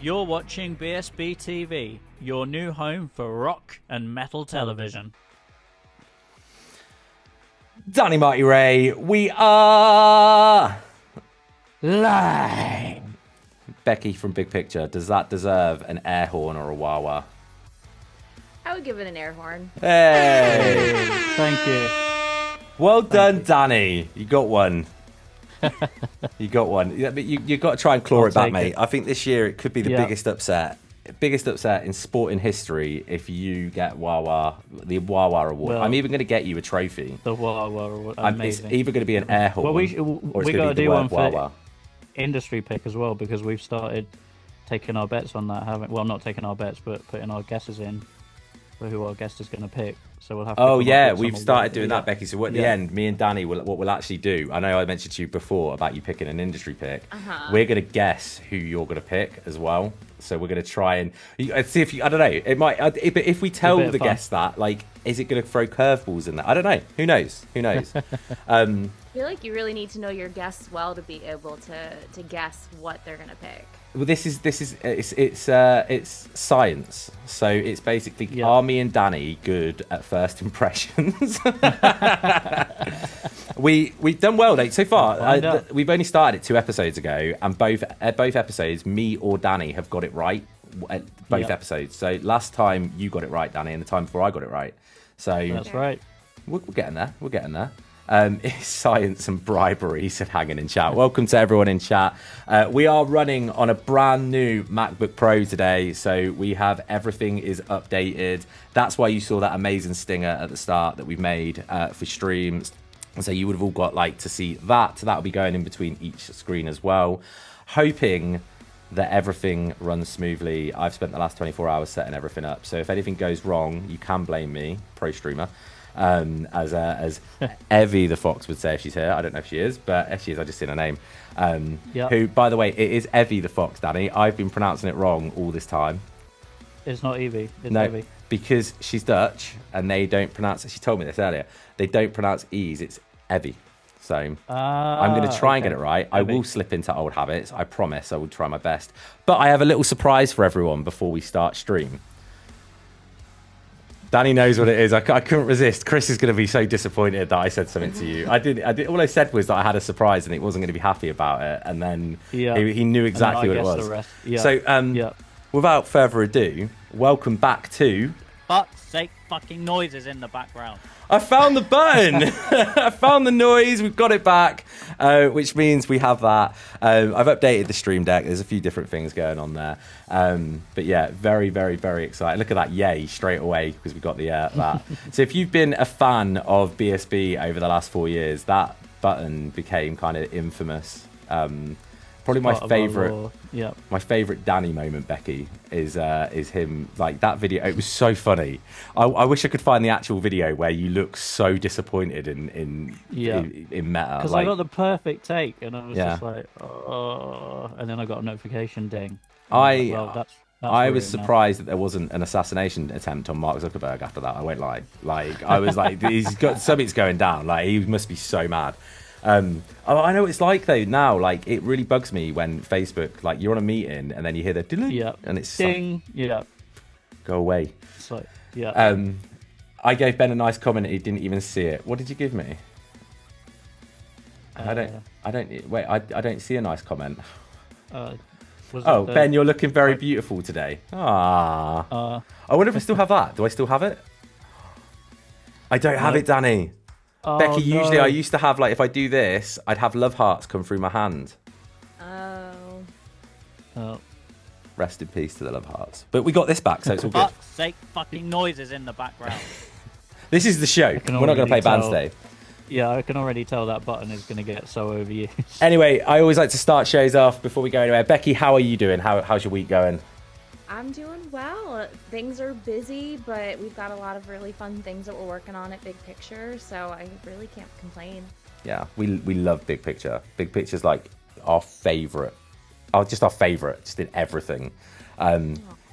You're watching BSB TV, your new home for rock and metal television. Danny Marty Ray, we are live. Becky from Big Picture, does that deserve an air horn or a wah-wah? I would give it an air horn. Hey! Thank you. Well done, Danny. You got one. You got one. Yeah, but you got to try and claw it back, mate. I think this year it could be the biggest upset in sporting history if you get the Wawa Award. Well, I'm even going to get you a trophy. The Wawa Award. Amazing. It's either going to be an air horn well, or it's we going to got to be the do one word for Wawa. industry pick as well, because we've started taking our bets on that, haven't? Well, not taking our bets, but putting our guesses in for who our guest is going to pick. So we'll have to Oh yeah, we've started doing that, Becky. So at the Yeah. end, me and Danny what we'll actually do. I know I mentioned to you before about you picking an industry pick. We're going to guess who you're going to pick as well. So we're going to try and see if you. I don't know. It might. But if we tell the guests that, like, is it going to throw curveballs in there? I don't know. Who knows? Who knows? I feel like you really need to know your guests well to be able to guess what they're gonna pick. Well, it's science. So it's basically, are me and Danny good at first impressions? We've done well, like, so far. We've only started it 2 episodes ago, and both episodes, me or Danny have got it right. Both episodes. So last time you got it right, Danny, and the time before I got it right. So that's right. We're getting there. We're getting there. It's science and bribery, said Hanging in chat. Welcome to everyone in chat. We are running on a brand new MacBook Pro today, so we have everything is updated. That's why you saw that amazing stinger at the start that we've made for streams. So you would have all got to see that. So that'll be going in between each screen as well. Hoping that everything runs smoothly. I've spent the last 24 hours setting everything up. So if anything goes wrong, you can blame me, pro streamer. As Evie the Fox would say if she's here. I don't know if she is, but if she is, I just seen her name. Who, by the way, it is Evie the Fox, Danny. I've been pronouncing it wrong all this time. It's not Evie. It's no, Evie. Because she's Dutch and they don't pronounce it. She told me this earlier. They don't pronounce E's. It's Evie. So I'm going to try and get it right. I will slip into old habits. I promise I will try my best. But I have a little surprise for everyone before we start stream. Danny knows what it is. I couldn't resist. Chris is going to be so disappointed that I said something to you. I did. All I said was that I had a surprise and he wasn't going to be happy about it. And then he knew exactly what it was. The rest. Yeah. So without further ado, welcome back to... Fuck's sake, fucking noises in the background. I found the button. I found the noise. We've got it back, which means we have that. I've updated the Stream Deck. There's a few different things going on there. But yeah, very, very, very excited. Look at that. Yay, straight away, because we got the that. So if you've been a fan of BSB over the last 4 years, that button became kind of infamous. Probably my favorite. Yeah. My favorite Danny moment, Becky, is him, like, that video. It was so funny. I wish I could find the actual video where you look so disappointed in meta. Because I got the perfect take, and I was just like, oh, and then I got a notification ding. That's I was surprised that there wasn't an assassination attempt on Mark Zuckerberg after that. I won't lie. Like, I was like, he's got something's going down. Like, he must be so mad. I know what it's like though now. Like, it really bugs me when Facebook, like, you're on a meeting and then you hear the and it's ding, go away. It's like, I gave Ben a nice comment. He didn't even see it. What did you give me? I don't see a nice comment. Ben, you're looking very beautiful today. I wonder if I still have that. Do I still have it? I don't have it, Danny. Becky, usually I used to have, like, if I do this, I'd have love hearts come through my hand. Oh. Rest in peace to the love hearts. But we got this back, so it's all good. Fuck's sake, fucking noises in the background. This is the show. We're not going to play Bands Day. Yeah, I can already tell that button is going to get so overused. Anyway, I always like to start shows off before we go anywhere. Becky, how are you doing? How's your week going? I'm doing well. Things are busy, but we've got a lot of really fun things that we're working on at Big Picture, so I really can't complain. Yeah, we love Big Picture. Big Picture's like our favourite. Just our favourite, just in everything.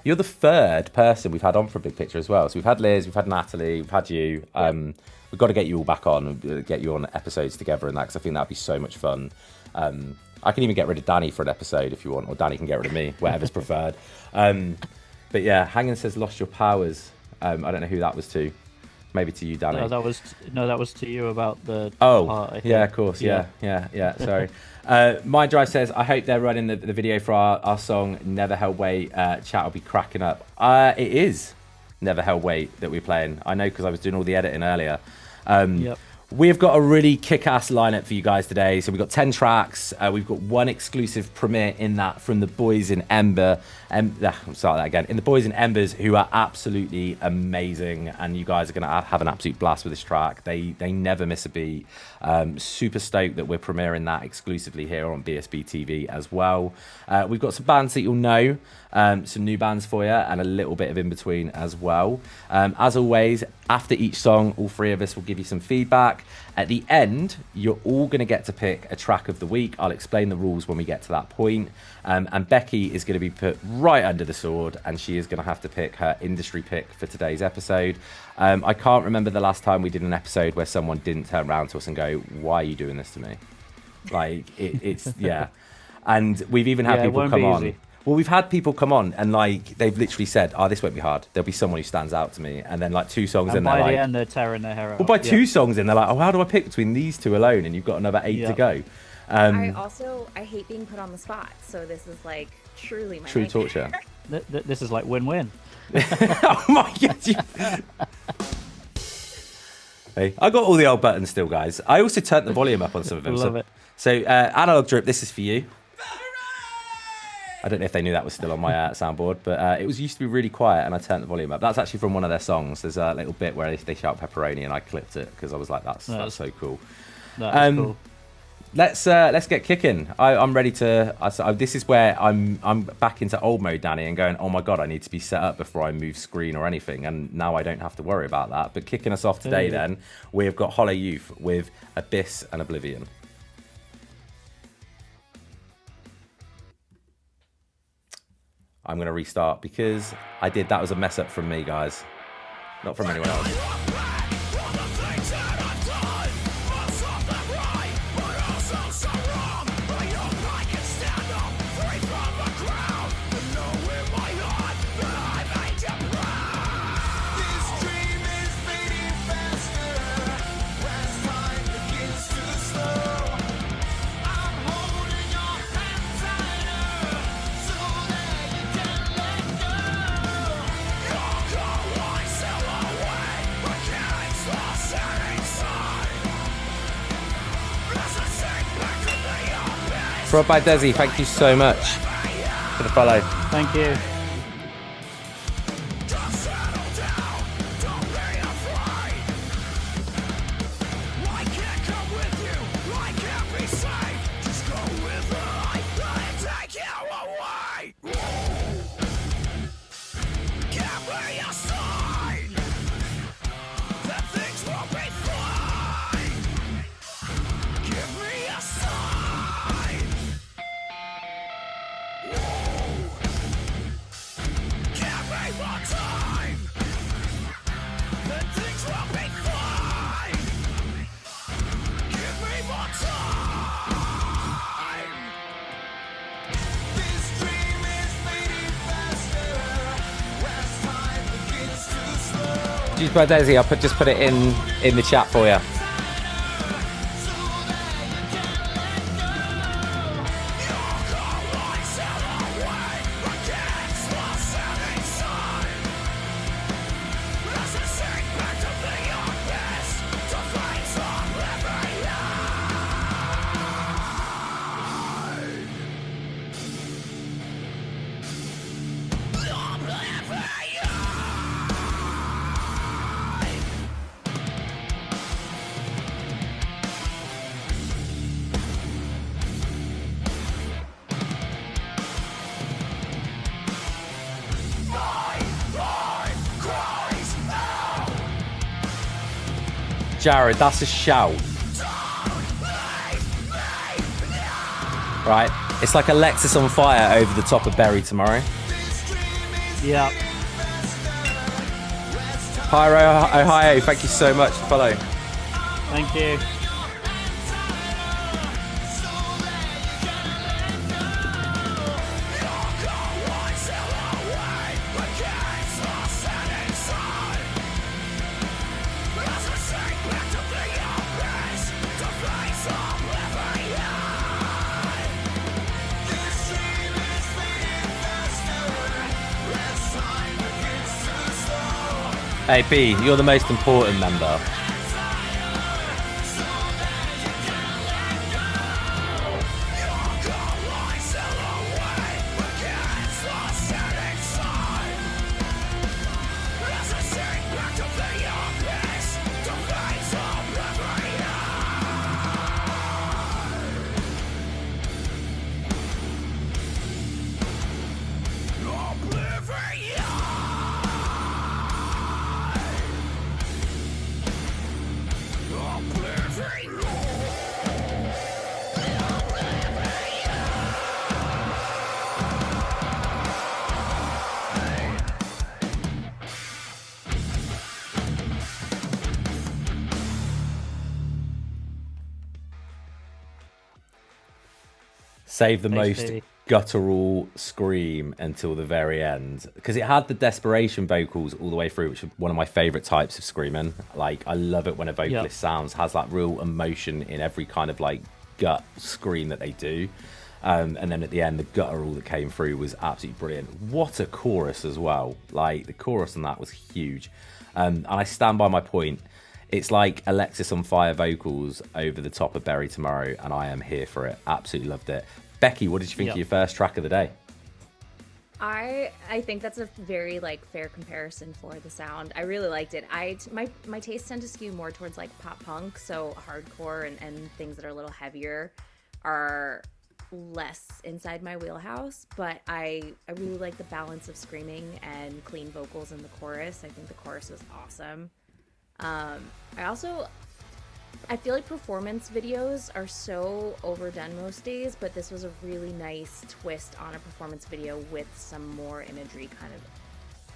You're the third person we've had on for a big picture as well. So we've had Liz, we've had Natalie, we've had you. We've got to get you all back on and get you on episodes together and that, because I think that'd be so much fun. I can even get rid of Danny for an episode if you want, or Danny can get rid of me, whatever's preferred. But yeah, Hangin says lost your powers. I don't know who that was to. Maybe to you, Danny. No, that was to you about the. Oh, part, yeah, of course, yeah. Sorry. My Drive says, I hope they're running the video for our song Never Held Wait. Chat will be cracking up. It is Never Held Wait that we're playing. I know, because I was doing all the editing earlier. Yep. We've got a really kick-ass lineup for you guys today. So we've got 10 tracks. We've got one exclusive premiere in that from the boys in Ember. Start that again. In the boys in Embers, who are absolutely amazing, and you guys are going to have an absolute blast with this track. They never miss a beat. Super stoked that we're premiering that exclusively here on BSB TV as well. We've got some bands that you'll know, some new bands for you, and a little bit of in between as well. As always, after each song, all three of us will give you some feedback. At the end, you're all going to get to pick a track of the week. I'll explain the rules when we get to that point. And Becky is going to be put right under the sword, and she is going to have to pick her industry pick for today's episode. I can't remember the last time we did an episode where someone didn't turn around to us and go, "Why are you doing this to me?" Like, it's, yeah. And we've even had people come on. Easy. Well, we've had people come on and like they've literally said, "Oh, this won't be hard." There'll be someone who stands out to me, and then like 2 songs in, by they're the like, end, they're tearing their hair out. well, by 2 songs in, they're like, "Oh, how do I pick between these 2 alone?" And you've got another 8 to go. I hate being put on the spot, so this is like truly my True nightmare. torture. This is like win-win. Oh my god! Hey, I got all the old buttons still, guys. I also turned the volume up on some of them. Love it. So, Analog Drip, this is for you. I don't know if they knew that was still on my soundboard, but it used to be really quiet, and I turned the volume up. That's actually from one of their songs. There's a little bit where they shout pepperoni, and I clipped it because I was like, "That's so cool." That is cool. Let's get kicking. I'm ready to. This is where I'm back into old mode, Danny, and going, "Oh my god, I need to be set up before I move screen or anything." And now I don't have to worry about that. But kicking us off today, then we've got Hollow Youth with Abyss and Oblivion. I'm going to restart because that was a mess up from me, guys. Not from anyone else. Rob by Desi, thank you so much for the follow. Thank you. Juice by Daisy, I'll just put it in the chat for you. Jared, that's a shout. Right, it's like Alexis on fire over the top of Berry tomorrow. Yeah. Pyro Ohio, thank you so much for following. Thank you. Hey B, you're the most important member. Save the most Stevie. guttural scream until the very end, because it had the desperation vocals all the way through, which are one of my favorite types of screaming. Like, I love it when a vocalist has that real emotion in every kind of like gut scream that they do. And then at the end, the guttural that came through was absolutely brilliant. What a chorus as well. Like, the chorus on that was huge. And I stand by my point. It's like Alexis on Fire vocals over the top of Bury Tomorrow, and I am here for it. Absolutely loved it. Becky, what did you think of your first track of the day? I think that's a very like fair comparison for the sound. I really liked it. My tastes tend to skew more towards like pop punk, so hardcore and things that are a little heavier are less inside my wheelhouse. But I really like the balance of screaming and clean vocals in the chorus. I think the chorus was awesome. I feel like performance videos are so overdone most days, but this was a really nice twist on a performance video with some more imagery kind of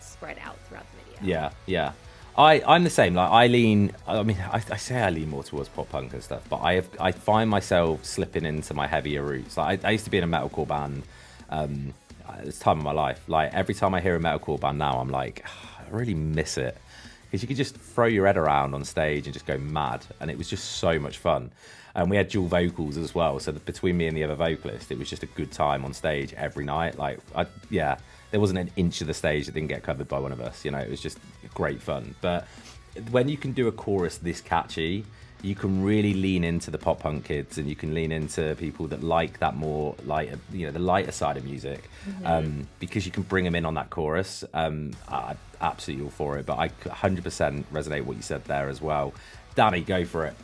spread out throughout the video. Yeah. I'm the same. Like, I say I lean more towards pop punk and stuff, but I find myself slipping into my heavier roots. Like, I used to be in a metalcore band at this time of my life. Like, every time I hear a metalcore band now, I'm like, I really miss it. Because you could just throw your head around on stage and just go mad, and it was just so much fun. And we had dual vocals as well, so between me and the other vocalist, it was just a good time on stage every night. Like, there wasn't an inch of the stage that didn't get covered by one of us. You know, it was just great fun. But when you can do a chorus this catchy, you can really lean into the pop punk kids, and you can lean into people that like that more lighter, the lighter side of music, because you can bring them in on that chorus. I'm absolutely all for it, but I 100% resonate what you said there as well. Danny, go for it.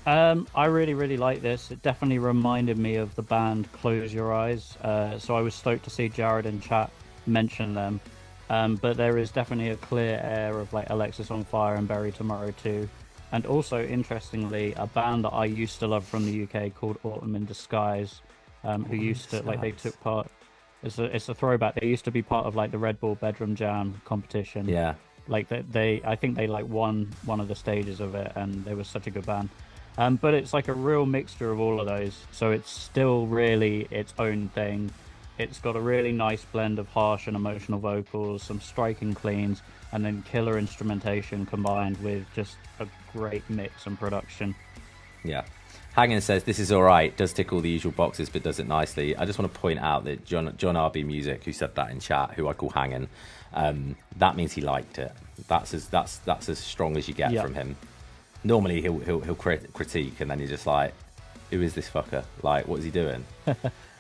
I really like this. It definitely reminded me of the band Close Your Eyes. So I was stoked to see Jared in chat mention them. But there is definitely a clear air of like Alexis on Fire and Bury Tomorrow too. And also, interestingly, a band that I used to love from the UK called Autumn in Disguise, who used to, like, they took part, it's a throwback, they used to be part of, like, the Red Bull Bedroom Jam competition. Yeah. Like, I think they, like, won one of the stages of it, and they were such a good band. But it's, like, a real mixture of all of those, so it's still really its own thing. It's got a really nice blend of harsh and emotional vocals, some striking cleans, and then killer instrumentation combined with just a great mix and production. Yeah. Hangin says, this is all right, does tick all the usual boxes, but does it nicely. I just want to point out that John RB Music, who said that in chat, who I call Hangin, that means he liked it. That's as strong as you get from him. Normally he'll critique, and then you're just like, who is this fucker? Like, what is he doing?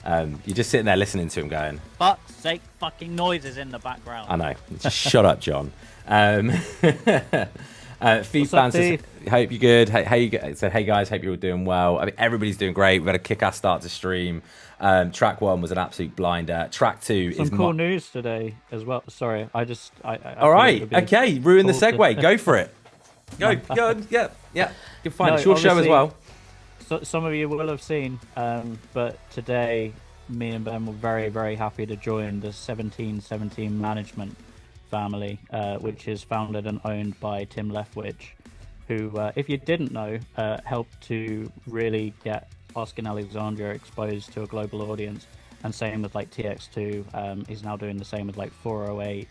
You're just sitting there listening to him going, fuck's sake, fucking noises in the background. I know. Just shut up, John. Feed Band says, hope you're good. Hey guys, hope you're all doing well. I mean, everybody's doing great. We've had a kick-ass start to stream. Track 1 was an absolute blinder. Track 2 some cool news today as well. Sorry, I all right, okay, ruin the segue. Go for it. Go. Yeah. You're fine. It's your show as well. So some of you will have seen, but today me and Ben were very, very happy to join the 1717 management family, which is founded and owned by Tim Leftwich, who, if you didn't know, helped to really get Asking Alexandria exposed to a global audience. And same with like TX2. He's now doing the same with like 408,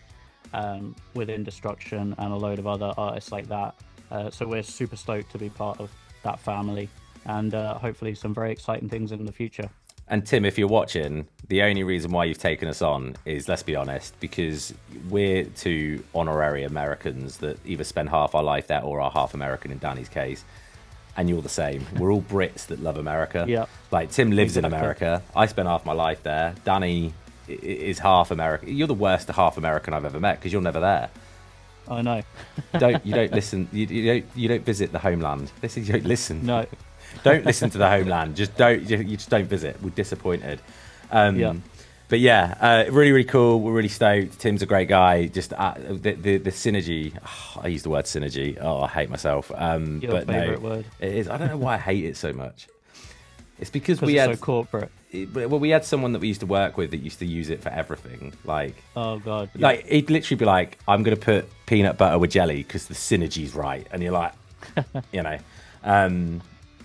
Within Destruction, and a load of other artists like that. So we're super stoked to be part of that family, and hopefully some very exciting things in the future. And Tim, if you're watching, the only reason why you've taken us on is, let's be honest, because we're two honorary Americans that either spend half our life there or are half American in Danny's case. And you're the same. We're all Brits that love America. Yeah. Like, Tim lives in America. I spent half my life there. Danny is half American. You're the worst half American I've ever met because you're never there. I know. You don't listen. You don't visit the homeland. You don't listen. No. Don't listen to the homeland. Just don't. You just don't visit. We're disappointed. Yeah. But yeah, really, really cool. We're really stoked. Tim's a great guy. Just the synergy. Oh, I use the word synergy. Oh, I hate myself. Your but favourite no, word. it is. I don't know why I hate it so much. It's because we had so corporate. Well, we had someone that we used to work with that used to use it for everything. Like, oh god, yeah. Like he'd literally be like, "I'm going to put peanut butter with jelly because the synergy's right," and you're like, you know.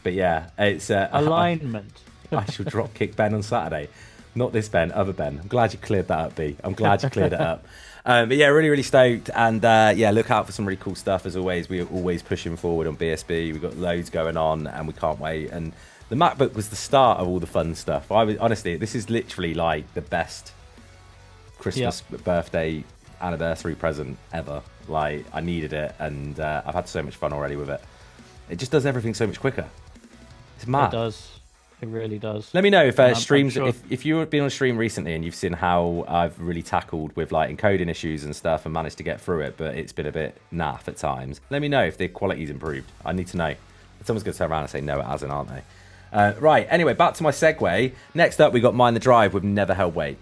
But yeah, it's alignment. I shall drop kick Ben on Saturday. Not this Ben, other Ben. I'm glad you cleared that up, B. I'm glad you cleared it up. But yeah, really, really stoked. And yeah, look out for some really cool stuff as always. We're always pushing forward on BSB. We've got loads going on and we can't wait. And the MacBook was the start of all the fun stuff. Honestly, this is literally like the best Christmas, birthday, anniversary present ever. Like, I needed it and I've had so much fun already with it. It just does everything so much quicker. It's mad. It does. It really does. Let me know if streams, sure. if you've been on stream recently and you've seen how I've really tackled with like encoding issues and stuff and managed to get through it, but it's been a bit naff at times. Let me know if the quality's improved. I need to know. Someone's going to turn around and say no, it hasn't, aren't they? Right. Anyway, back to my segue. Next up, we got Mind the Drive with Never Held Weight.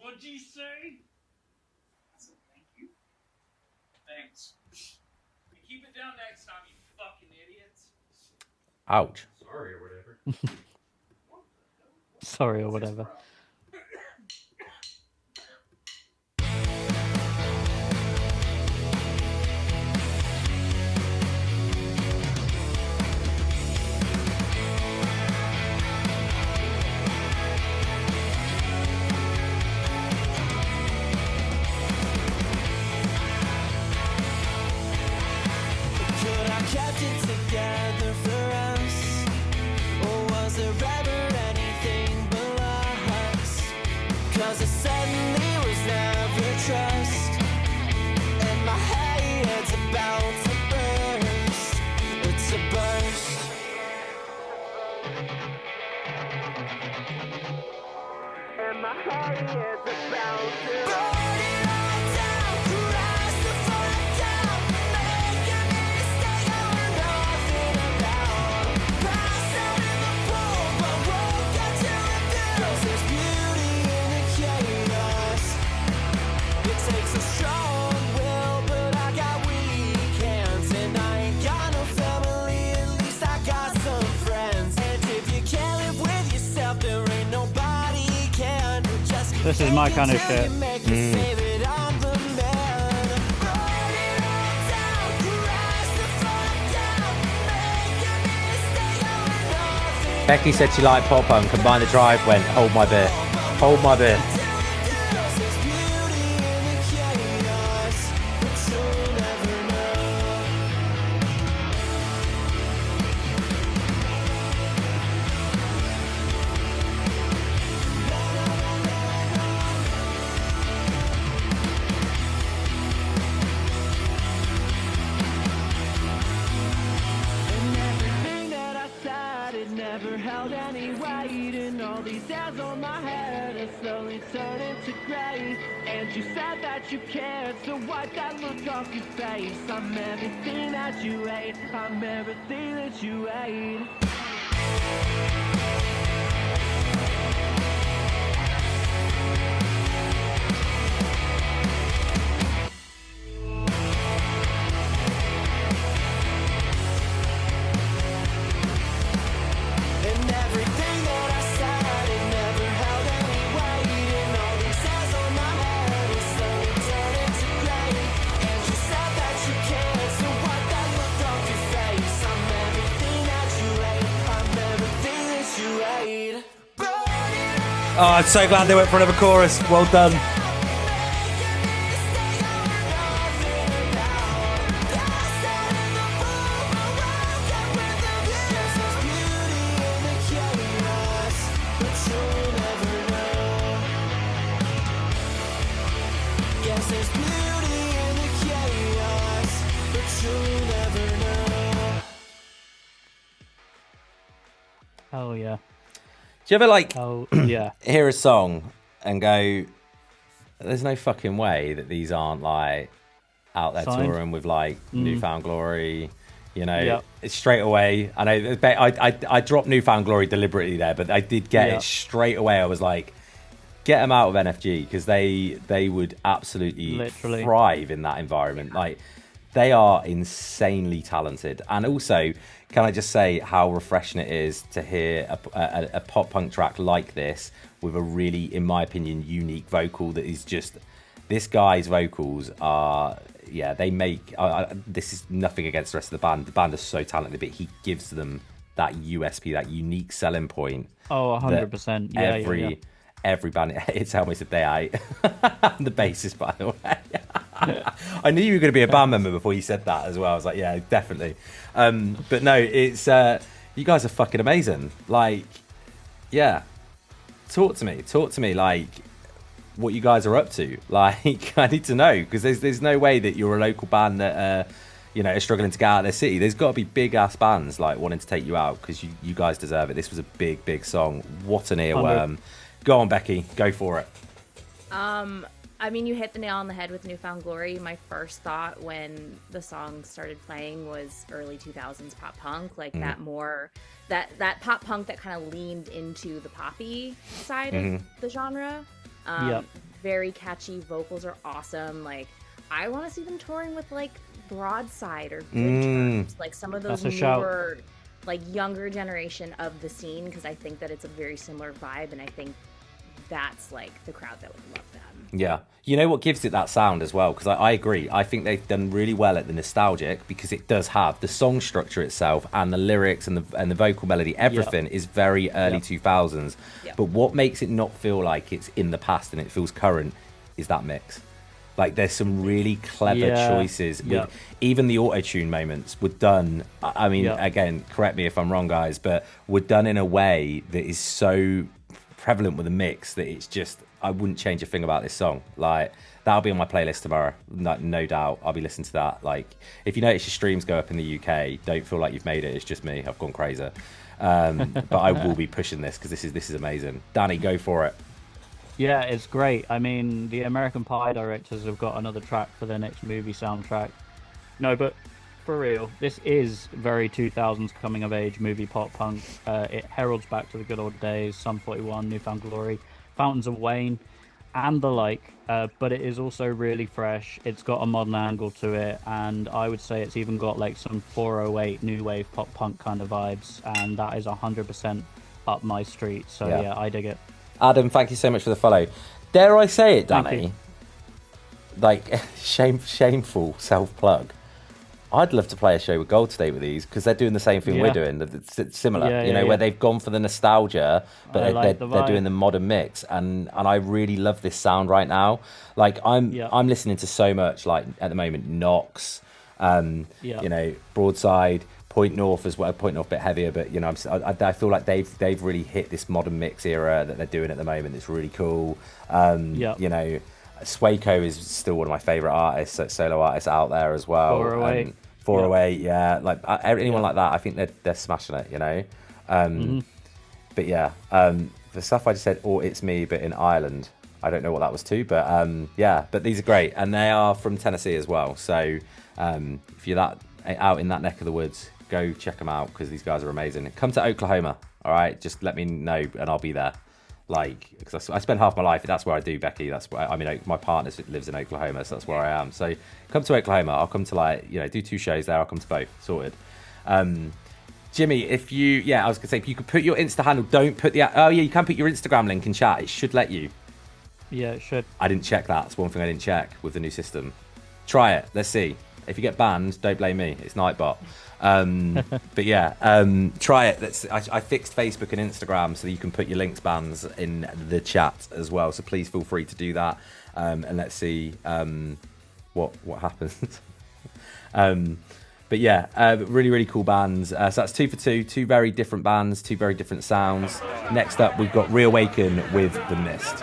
What'd you say? I said thank you. Thanks. And keep it down next time, you fucking idiots. Ouch. Sorry or whatever. Sorry or whatever. Kept it together for us, or was there ever anything but us? 'Cause it suddenly was never trust, and my head's about to burst. It's a burst. And my head's about to burst. This is my kind of shit. Becky said she liked pop punk, and Mind the Drive went, hold my beer. Hold my beer. Never held any weight, and all these hairs on my head are slowly turning to grey. And you said that you cared, so wipe that look off your face. I'm everything that you hate, I'm everything that you hate. Oh, I'm so glad they went for another chorus. Well done. Oh yeah. Do you ever like Oh yeah. hear a song and go, there's no fucking way that these aren't like out there Signed. touring with like Newfound Glory, you know? Yep. It's straight away. I know I dropped Newfound Glory deliberately there, but I did get it straight away. I was like, get them out of NFG, because they would absolutely Literally thrive in that environment. Like, they are insanely talented. And also, can I just say how refreshing it is to hear a pop punk track like this with a really, in my opinion, unique vocal that is just, this guy's vocals are, yeah, they make, this is nothing against the rest of the band. The band is so talented, but he gives them that USP, that unique selling point. Oh, 100%. Yeah, Every band, it's almost a day out. The bassist, by the way. I knew you were going to be a band member before you said that as well. I was like, yeah, definitely. But no, it's you guys are fucking amazing. Like, yeah, talk to me, like what you guys are up to. Like, I need to know, because there's no way that you're a local band that you know, are struggling to get out of their city. There's got to be big ass bands like wanting to take you out, because you guys deserve it. This was a big song. What an earworm. Go on, Becky, go for it. I mean, you hit the nail on the head with Newfound Glory. My first thought when the song started playing was early 2000s pop punk, like that more, that pop punk that kind of leaned into the poppy side of the genre. Very catchy, vocals are awesome. Like, I want to see them touring with like Broadside or Good Terms, like some of those newer, like younger generation of the scene, because I think that it's a very similar vibe, and I think that's like the crowd that would love them. Yeah. You know what gives it that sound as well? Because I agree. I think they've done really well at the nostalgic, because it does have the song structure itself and the lyrics and the vocal melody. Everything is very early 2000s. But what makes it not feel like it's in the past and it feels current is that mix. Like, there's some really clever choices. With, even the auto-tune moments were done, I mean, again, correct me if I'm wrong, guys, but were done in a way that is so prevalent with the mix that it's just, I wouldn't change a thing about this song. Like, that'll be on my playlist tomorrow, no doubt. I'll be listening to that. Like, if you notice your streams go up in the UK, don't feel like you've made it. It's just me. I've gone crazy. But I will be pushing this, because this is amazing. Danny, go for it. Yeah, it's great. I mean, the American Pie directors have got another track for their next movie soundtrack. No, but for real, this is very 2000s coming of age movie pop punk. It heralds back to the good old days, Sum 41, Newfound Glory, Fountains of Wayne, and the like. But it is also really fresh. It's got a modern angle to it, and I would say it's even got like some 408 new wave pop punk kind of vibes, and that is 100% up my street. So yeah, I dig it. Adam, thank you so much for the follow. Dare I say it, Danny? Like, shameful self-plug. I'd love to play a show with Gold State with these, because they're doing the same thing we're doing. It's similar, you know, where they've gone for the nostalgia, but they're doing the modern mix, and I really love this sound right now. Like, I'm listening to so much, like at the moment, Knox, you know, Broadside, Point North as well. Point North a bit heavier, but you know, I feel like they've really hit this modern mix era that they're doing at the moment. It's really cool. You know, Swayco is still one of my favorite artists, solo artists out there as well. 408. 408, like anyone like that, I think they're smashing it. You know, but yeah, the stuff I just said, or It's Me, but in Ireland. I don't know what that was too, but yeah, but these are great, and they are from Tennessee as well. So if you're out in that neck of the woods, go check them out, because these guys are amazing. Come to Oklahoma, all right? Just let me know and I'll be there. Like, because I spend half my life, that's where I do, Becky. That's where, I mean, my partner lives in Oklahoma, so that's where I am. So come to Oklahoma. I'll come to, like, you know, do 2 shows there. I'll come to both. Sorted. Jimmy, if you, I was going to say, if you could put your Insta handle, don't put you can put your Instagram link in chat. It should let you. Yeah, it should. I didn't check that. It's one thing I didn't check with the new system. Try it. Let's see. If you get banned, don't blame me. It's Nightbot. But yeah, try it. I fixed Facebook and Instagram so you can put your links bans in the chat as well. So please feel free to do that, and let's see what happens. But yeah, really cool bands. So that's 2 for 2, 2 very different bands, 2 very different sounds. Next up, we've got Reawaken with The Mist.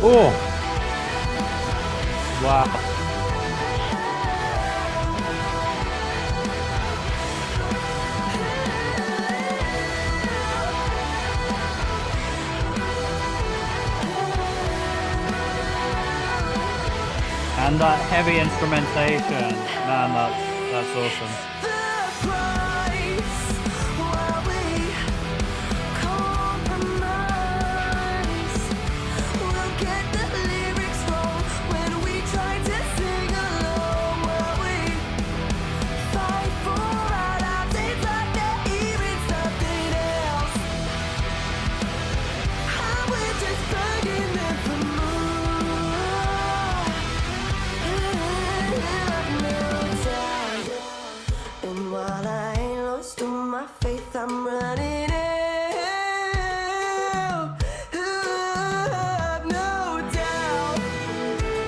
Oh! Wow. And that heavy instrumentation, man, that's awesome. I'm running out of no doubt.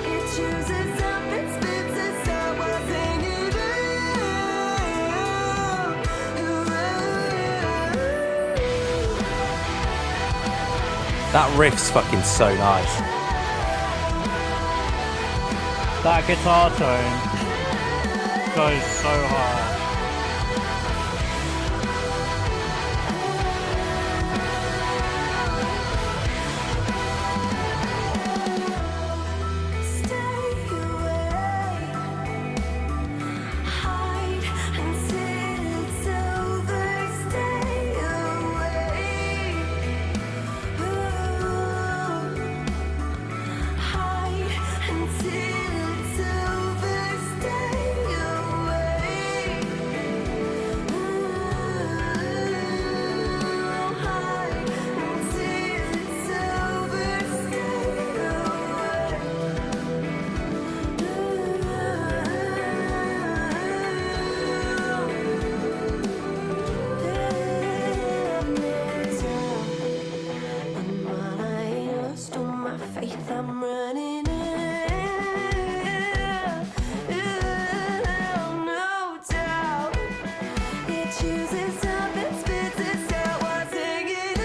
It chooses up, it spits us out while singing That riff's fucking so nice. That guitar tone goes so hard. I'm running no doubt. It chooses up and spits us out while singing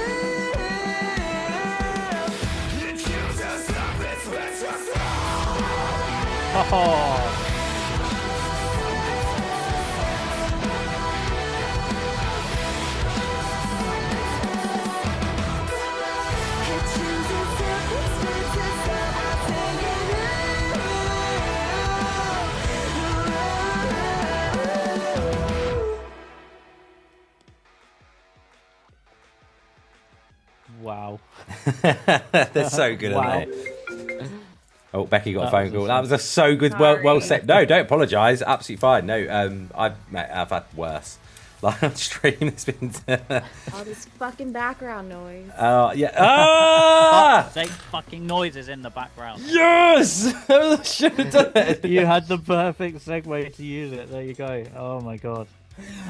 It chooses up and spits us out. Oh. Wow. They're so good, Wow. aren't they? Oh, Becky got a That phone was call. awesome. That was a so good. Well said. No, don't apologise. Absolutely fine. No, I've had worse. Like on stream, it's been. All this fucking background noise. Yeah. Ah! Fuck's sake, fucking noises in the background. Yes! I should have done it. You had the perfect segue to use it. There you go. Oh my god.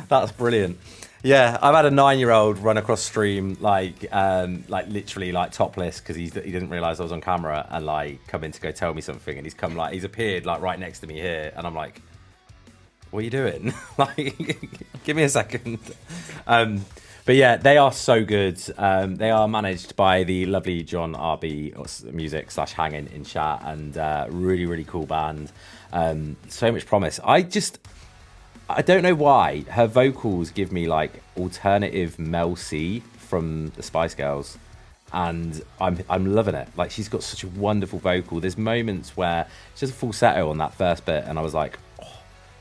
That's brilliant. Yeah, I've had a 9-year-old run across stream like literally like topless because he didn't realize I was on camera and like come in to go tell me something, and he's appeared like right next to me here, and I'm like, what are you doing? Like, give me a second. But yeah, they are so good. They are managed by the lovely John RB Music / Hanging in chat, and really, really cool band. So much promise. I don't know why her vocals give me like alternative Mel C from the Spice Girls, and I'm loving it. Like, she's got such a wonderful vocal. There's moments where she has a falsetto on that first bit, and I was like,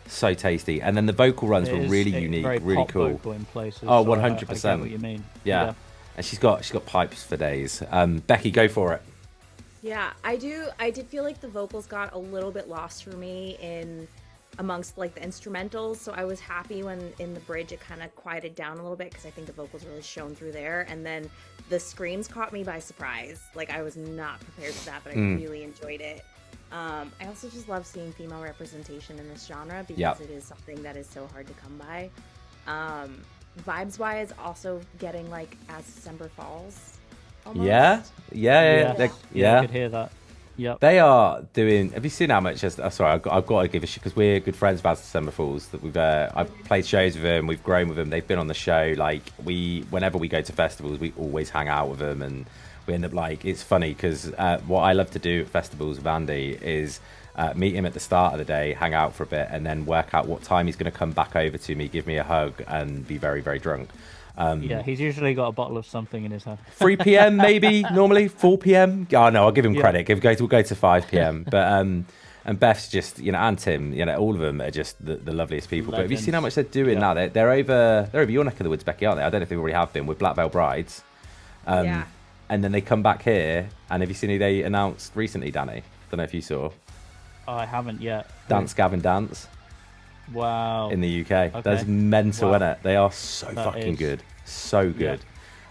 so tasty. And then the vocal runs were really unique, really cool. In places, oh, 100%. I get what you mean. Yeah. And she's got pipes for days. Becky, go for it. Yeah, I did feel like the vocals got a little bit lost for me in amongst like the instrumentals, so I was happy when in the bridge it kind of quieted down a little bit because I think the vocals really shone through there. And then the screams caught me by surprise. Like, I was not prepared for that, but I really enjoyed it. I also just love seeing female representation in this genre because it is something that is so hard to come by. Vibes wise, also getting like As December Falls. Almost. Yeah. I could hear that. Yep. They are doing. Have you seen how much? Sorry, I've got to give a shit because we're good friends with As December Falls. That I've played shows with them. We've grown with them. They've been on the show. Like, whenever we go to festivals, we always hang out with them, and we end up like, it's funny because what I love to do at festivals with Andy is meet him at the start of the day, hang out for a bit, and then work out what time he's going to come back over to me, give me a hug, and be very, very drunk. Yeah, he's usually got a bottle of something in his hand. 3 p.m. maybe, normally 4 p.m. Oh no, I'll give him credit. We'll go to 5 p.m. But and Beth's just, and Tim, all of them are just the loveliest people. Legends. But have you seen how much they're doing now? They're over your neck of the woods, Becky, aren't they? I don't know if they already have been with Black Veil Brides. And then they come back here, and have you seen who they announced recently, Danny? Don't know if you saw. I haven't yet. Dance Gavin Dance. Wow. In the UK. Okay. That's mental, isn't it? They are so fucking good. So good.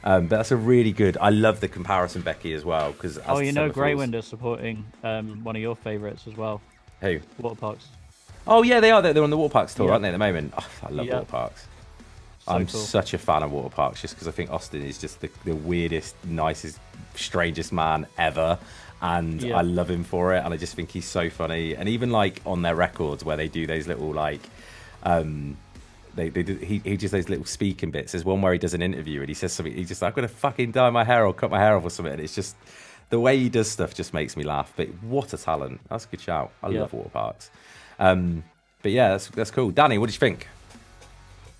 Yeah. But that's a really good. I love the comparison, Becky, as well. Because Greywind are supporting one of your favourites as well. Who? Waterparks. Oh yeah, they are. They're on the Waterparks tour, aren't they? At the moment. Oh, I love Waterparks. I'm cool. such a fan of Waterparks, just because I think Austin is just the weirdest, nicest, strangest man ever. And I love him for it, and I just think he's so funny. And even like on their records where they do those little like he just those little speaking bits. There's one where he does an interview and he says something, he's just like, I'm gonna fucking dye my hair or cut my hair off or something, and it's just the way he does stuff just makes me laugh. But what a talent. That's a good shout. I love Waterparks. But yeah, that's cool. Danny, what did you think?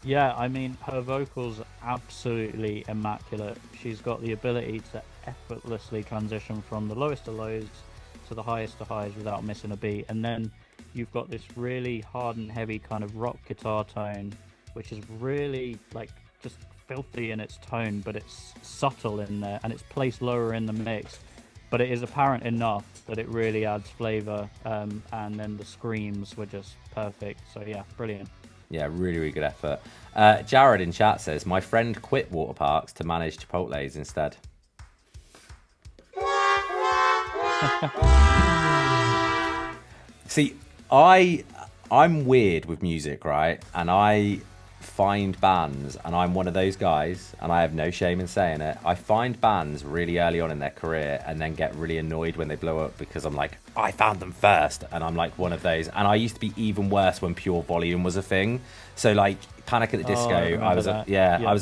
Yeah, I mean, her vocals are absolutely immaculate. She's got the ability to effortlessly transition from the lowest of lows to the highest of highs without missing a beat. And then you've got this really hard and heavy kind of rock guitar tone, which is really like just filthy in its tone, but it's subtle in there, and it's placed lower in the mix. But it is apparent enough that it really adds flavour, and then the screams were just perfect. So yeah, brilliant. Yeah, really, really good effort. Jared in chat says, my friend quit Waterparks to manage Chipotle's instead. See, I'm weird with music, right? And I find bands, and I'm one of those guys, and I have no shame in saying it. I find bands really early on in their career and then get really annoyed when they blow up because I'm like, I found them first. And I'm like one of those. And I used to be even worse when Pure Volume was a thing. So like Panic at the Disco, I was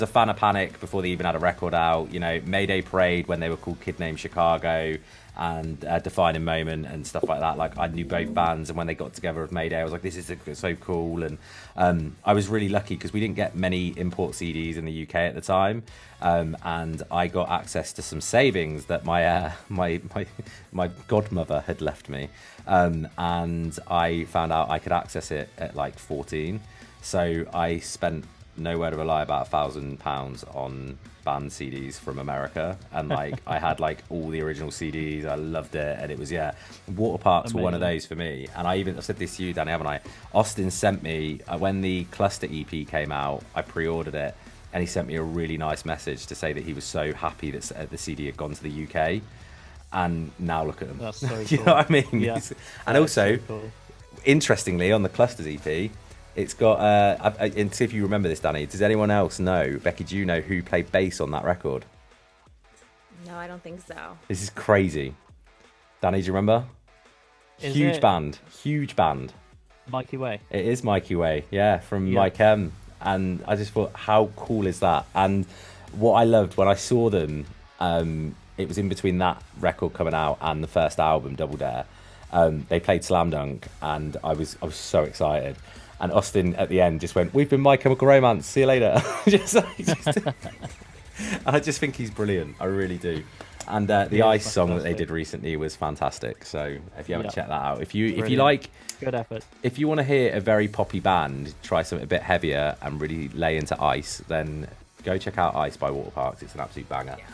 a fan of Panic before they even had a record out. Mayday Parade when they were called Kid Named Chicago, and Defining Moment and stuff like that. Like, I knew both bands, and when they got together with Mayday, I was like, this is so cool. And I was really lucky because we didn't get many import CDs in the UK at the time, and I got access to some savings that my godmother had left me, and I found out I could access it at like 14. So I spent, nowhere to lie, about £1,000 on band CDs from America, and like I had like all the original CDs. I loved it, and it was Waterparks were one of those for me. And I've said this to you, Danny, haven't I? Austin sent me when the Cluster EP came out, I pre-ordered it, and he sent me a really nice message to say that he was so happy that the CD had gone to the UK. And now look at them. That's so cool. You know what I mean? Yeah. And also, so cool. Interestingly, on the Clusters EP, It's got, and see if you remember this, Danny. Does anyone else know, Becky, do you know who played bass on that record? No, I don't think so. This is crazy. Danny, do you remember? Huge band. Mikey Way. It is Mikey Way, yeah, from Yeah. Mike M. And I just thought, how cool is that? And what I loved when I saw them, it was in between that record coming out and the first album, Double Dare. They played Slam Dunk, and I was so excited. And Austin at the end just went, "We've been My Chemical Romance. See you later." I just think he's brilliant. I really do. And the Ice song that they did recently was fantastic. So if you haven't checked that out, if you like, good effort. if you want to hear a very poppy band try something a bit heavier and really lay into Ice, then go check out Ice by Waterparks. It's an absolute banger. Yeah.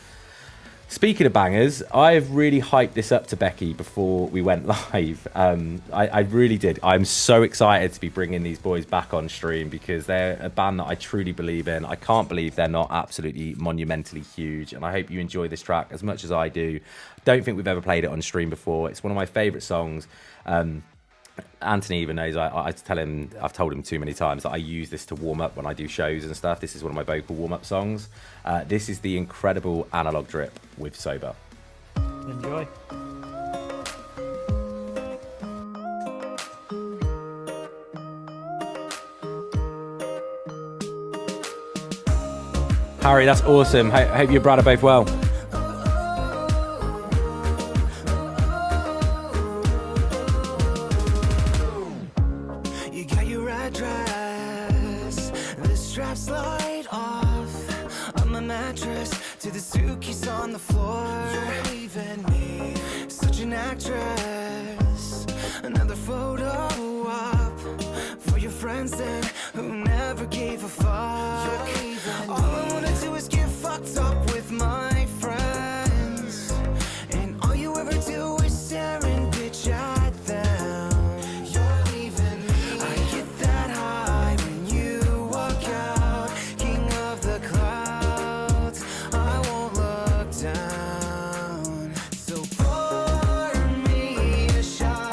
Speaking of bangers, I've really hyped this up to Becky before we went live. I really did. I'm so excited to be bringing these boys back on stream because they're a band that I truly believe in. I can't believe they're not absolutely monumentally huge, and I hope you enjoy this track as much as I do. Don't think we've ever played it on stream before. It's one of my favourite songs. Anthony even knows. I've told him too many times that I use this to warm up when I do shows and stuff. This is one of my vocal warm-up songs. This is the incredible Analog Drip with Sober. Enjoy. Harry, that's awesome. Hope you and Brad are both well. You got your address. The straps slide off on my mattress to the suitcase on the floor. You're leaving me, such an actress. Another photo up for your friends then who never gave a fuck. All I wanna do is get fucked up with my friends, and all you ever do is stare and bitch at them. You're leaving me. I get that high when you walk out, king of the clouds. I won't look down. So pour me a shot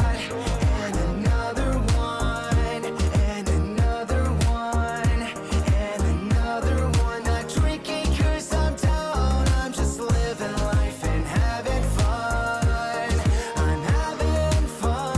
and another one and another one and another one. Not drinking 'cause I'm down. I'm just living life and having fun. I'm having fun.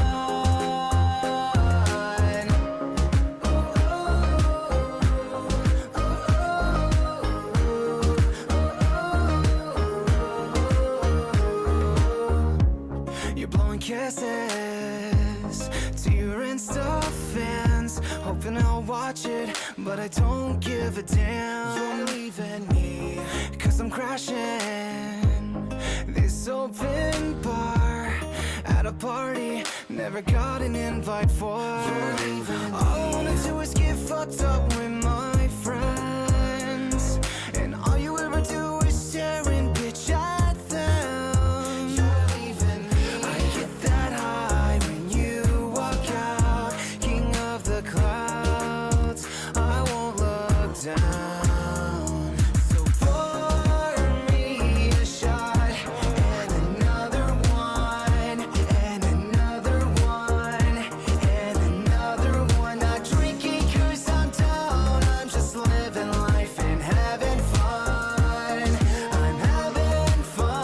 You're blowing kisses to your Insta fans, hoping I'll watch it, but I don't give a damn. You're leaving me 'cause I'm crashing this open bar at a party never got an invite for. All I wanna do is get fucked up with my friends, and all you ever do is stare and bitch at them. You're leaving me. I get that high when you walk out, king of the clouds. I won't look down. So pour me a shot and another one and another one and another one. Not drinking 'cause I'm down. I'm just living life and having fun. I'm having fun.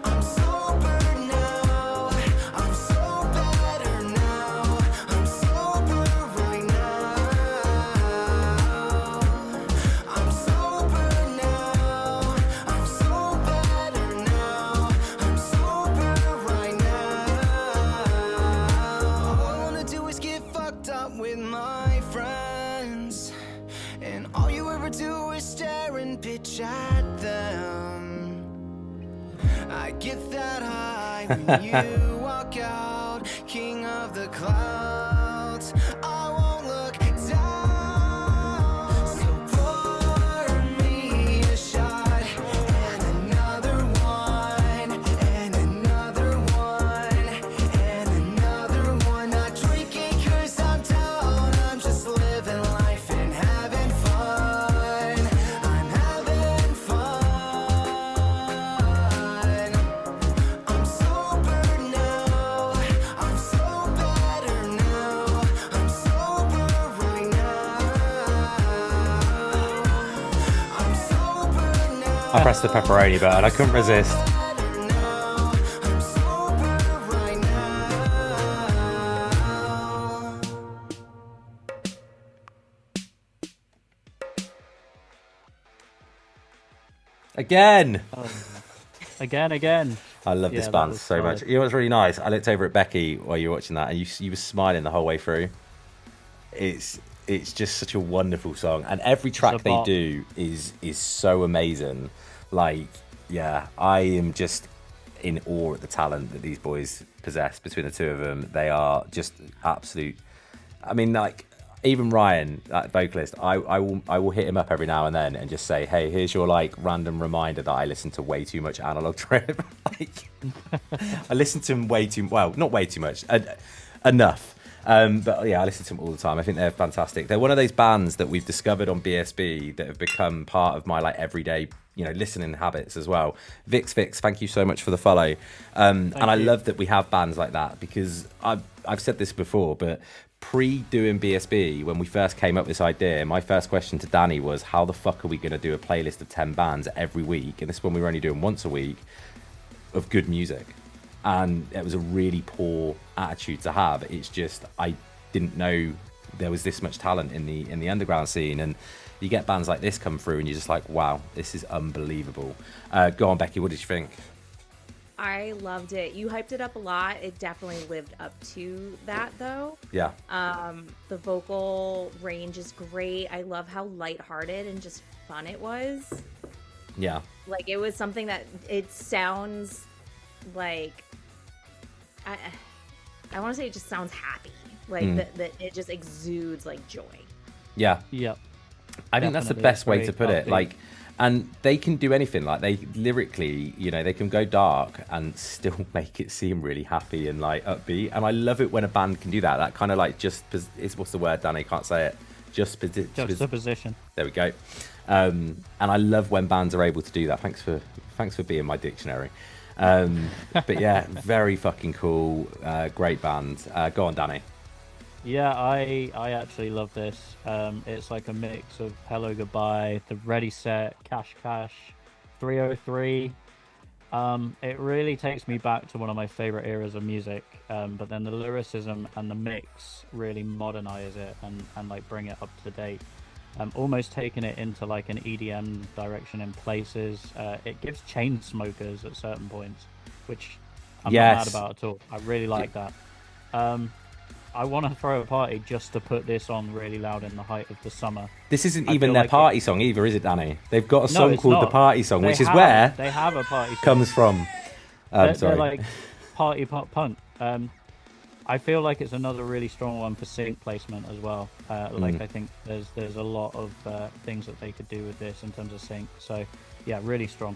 I'm sober now. I'm so better now. I'm sober right now. I'm sober now. I'm so better now. I'm sober right now. All I wanna do is get fucked up with my friends, and all you ever do is stare and bitch at them. I get that high when you walk out, king of the clouds. I won't look down. So pour me a shot and another one and another one and another one. Not drinking 'cause I'm down. I'm just living life and having fun. I'm having fun. I'm sober now. I'm so better I pressed the pepperoni button. I couldn't resist. Again. Again. I love this band so much. You know what's really nice? I looked over at Becky while you were watching that, and you were smiling the whole way through. It's just such a wonderful song, and every track they do is so amazing. Like, yeah, I am just in awe at the talent that these boys possess. Between the two of them, they are just absolute. I mean, like, even Ryan, that vocalist, I will hit him up every now and then and just say, hey, here's your like random reminder that I listen to way too much Analog Drip. Like, I listen to him way too well, not way too much, enough. But yeah, I listen to them all the time. I think they're fantastic. They're one of those bands that we've discovered on BSB that have become part of my like everyday, you know, listening habits as well. Vix, thank you so much for the follow. And I love that we have bands like that, because I've said this before, but pre-doing BSB, when we first came up with this idea, my first question to Danny was, how the fuck are we going to do a playlist of 10 bands every week? And this one we were only doing once a week of good music. And it was a really poor attitude to have. It's just, I didn't know there was this much talent in the underground scene. And you get bands like this come through and you're just like, wow, this is unbelievable. Go on, Becky, what did you think? I loved it. You hyped it up a lot. It definitely lived up to that, though. Yeah. The vocal range is great. I love how lighthearted and just fun it was. Yeah. Like, it was something that it sounds like, I want to say it just sounds happy. Like, that it just exudes, like, joy. Yeah. Yep. I think that's the best way to put it. Like, and they can do anything. Like, they lyrically, you know, they can go dark and still make it seem really happy and like upbeat. And I love it when a band can do that. That kind of like what's the word, Danny? Can't say it. Juxtaposition. There we go. And I love when bands are able to do that. Thanks for being my dictionary. But yeah, very fucking cool. Great band. Go on, Danny. Yeah, I actually love this. It's like a mix of Hello Goodbye, The Ready Set, Cash Cash, 303. It really takes me back to one of my favorite eras of music. But then the lyricism and the mix really modernize it and like bring it up to date. Almost taking it into like an EDM direction in places. It gives chain smokers at certain points, which I'm not mad about at all. I really like that. I want to throw a party just to put this on really loud in the height of the summer. This isn't even their party song either, is it, Danny? They've got a song called The Party Song, which is where they have a party song comes from. They're like party pop punk. I feel like it's another really strong one for sync placement as well. I think there's a lot of things that they could do with this in terms of sync. So yeah, really strong.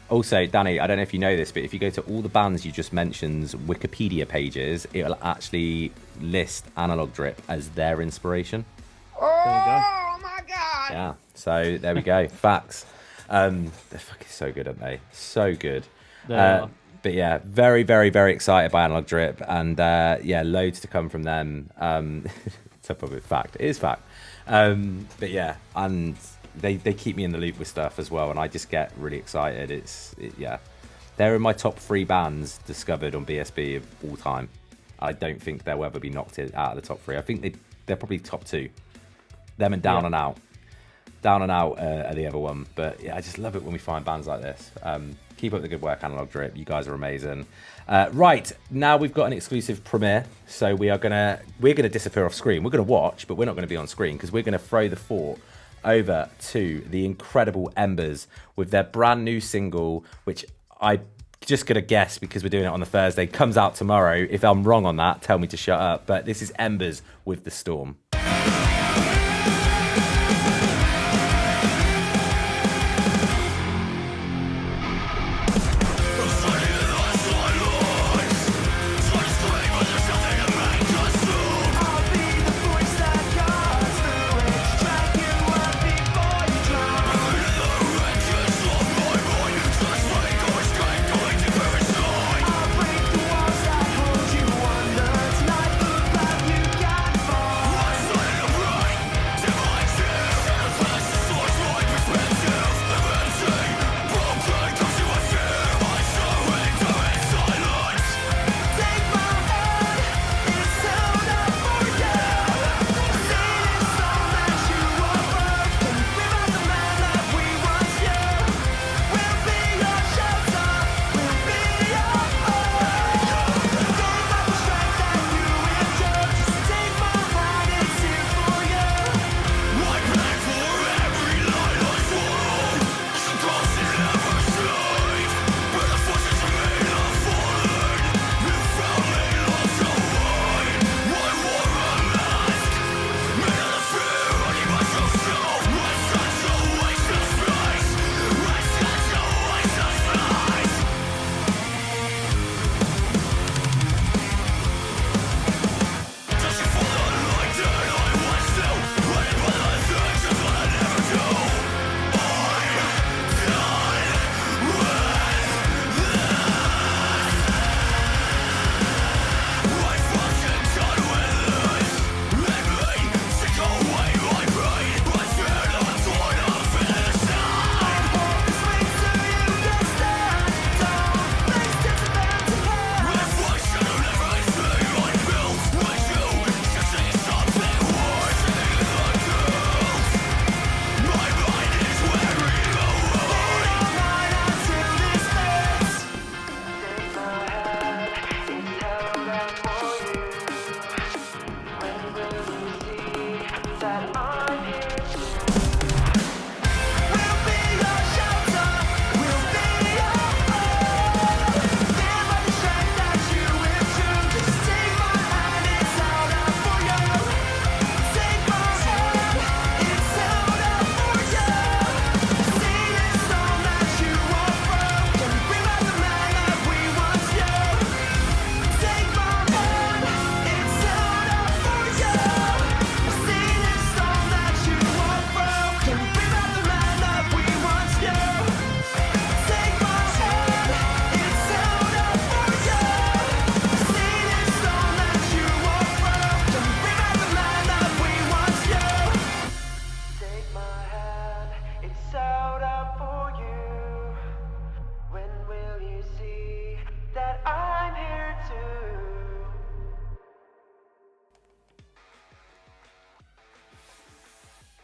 Also, Danny, I don't know if you know this, but if you go to all the bands you just mentioned's Wikipedia pages, it'll actually list Analog Drip as their inspiration. Oh my god! Yeah, so there we go. Facts. They're fucking so good, aren't they? So good. But yeah, very, very, very excited by Analog Drip, and yeah, loads to come from them. It's a probably fact. It is fact. But yeah, and they keep me in the loop with stuff as well, and I just get really excited. Yeah, they're in my top 3 bands discovered on BSB of all time. I don't think they'll ever be knocked out of the top 3. I think they're probably top 2. Them and Down and Out. Down and Out are the other one. But yeah, I just love it when we find bands like this. Keep up the good work, Analog Drip. You guys are amazing. Right, now we've got an exclusive premiere. So we're gonna disappear off screen. We're gonna watch, but we're not gonna be on screen because we're gonna throw the fort over to the incredible Embers with their brand new single, which I just gonna guess because we're doing it on the Thursday, comes out tomorrow. If I'm wrong on that, tell me to shut up. But this is Embers with The Storm.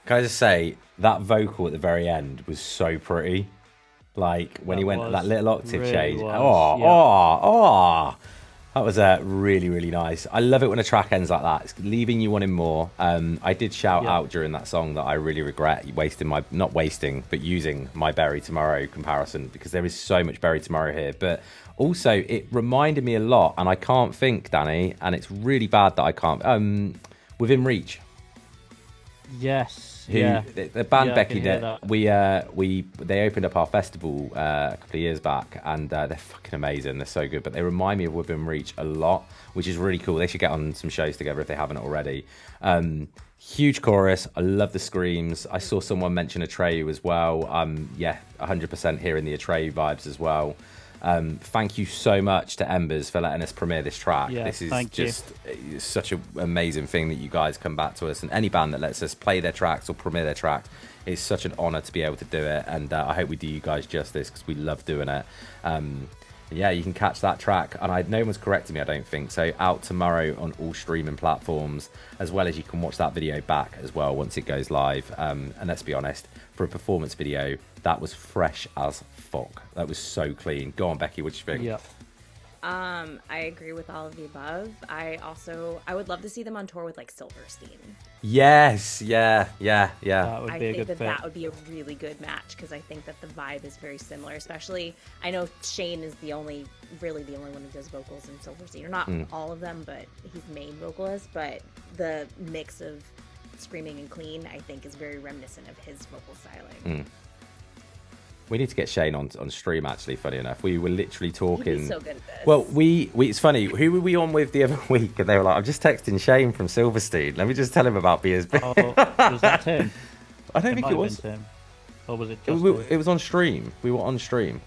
Can I just say that vocal at the very end was so pretty? Like when he went that little octave change. That was really, really nice. I love it when a track ends like that. It's leaving you wanting more. I did shout out during that song that I really regret using my Bury Tomorrow comparison, because there is so much Bury Tomorrow here. But also, it reminded me a lot, and I can't think, Danny, and it's really bad that I can't. Within Reach. Yes. The band Becky that they opened up our festival a couple of years back, and they're fucking amazing. They're so good, but they remind me of Within Reach a lot, which is really cool. They should get on some shows together if they haven't already. Huge chorus. I love the screams. I saw someone mention Atreyu as well. 100% hearing the Atreyu vibes as well. Thank you so much to Embers for letting us premiere this track. This is just such an amazing thing that you guys come back to us, and any band that lets us play their tracks or premiere their tracks, it's such an honor to be able to do it, and I hope we do you guys justice, because we love doing it. You can catch that track, and no one's corrected me, I don't think, so out tomorrow on all streaming platforms, as well as you can watch that video back as well once it goes live. And let's be honest, for a performance video, that was fresh as fuck. That was so clean. Go on, Becky, what do you think? Yeah. I agree with all of the above. I would love to see them on tour with like Silverstein. Yes, yeah. That would be a good fit. That would be a really good match, because I think that the vibe is very similar. Especially, I know Shane is the only one who does vocals in Silverstein, or not all of them, but he's main vocalist. But the mix of screaming and clean, I think, is very reminiscent of his vocal styling. We need to get Shane on stream, actually, funny enough. We were literally talking. He'd be so good at this. Well, it's funny. Who were we on with the other week? And they were like, I'm just texting Shane from Silverstein. Let me just tell him about BSB. Oh, was that Tim? I don't think it was. Tim. Or was it just it was on stream. We were on stream.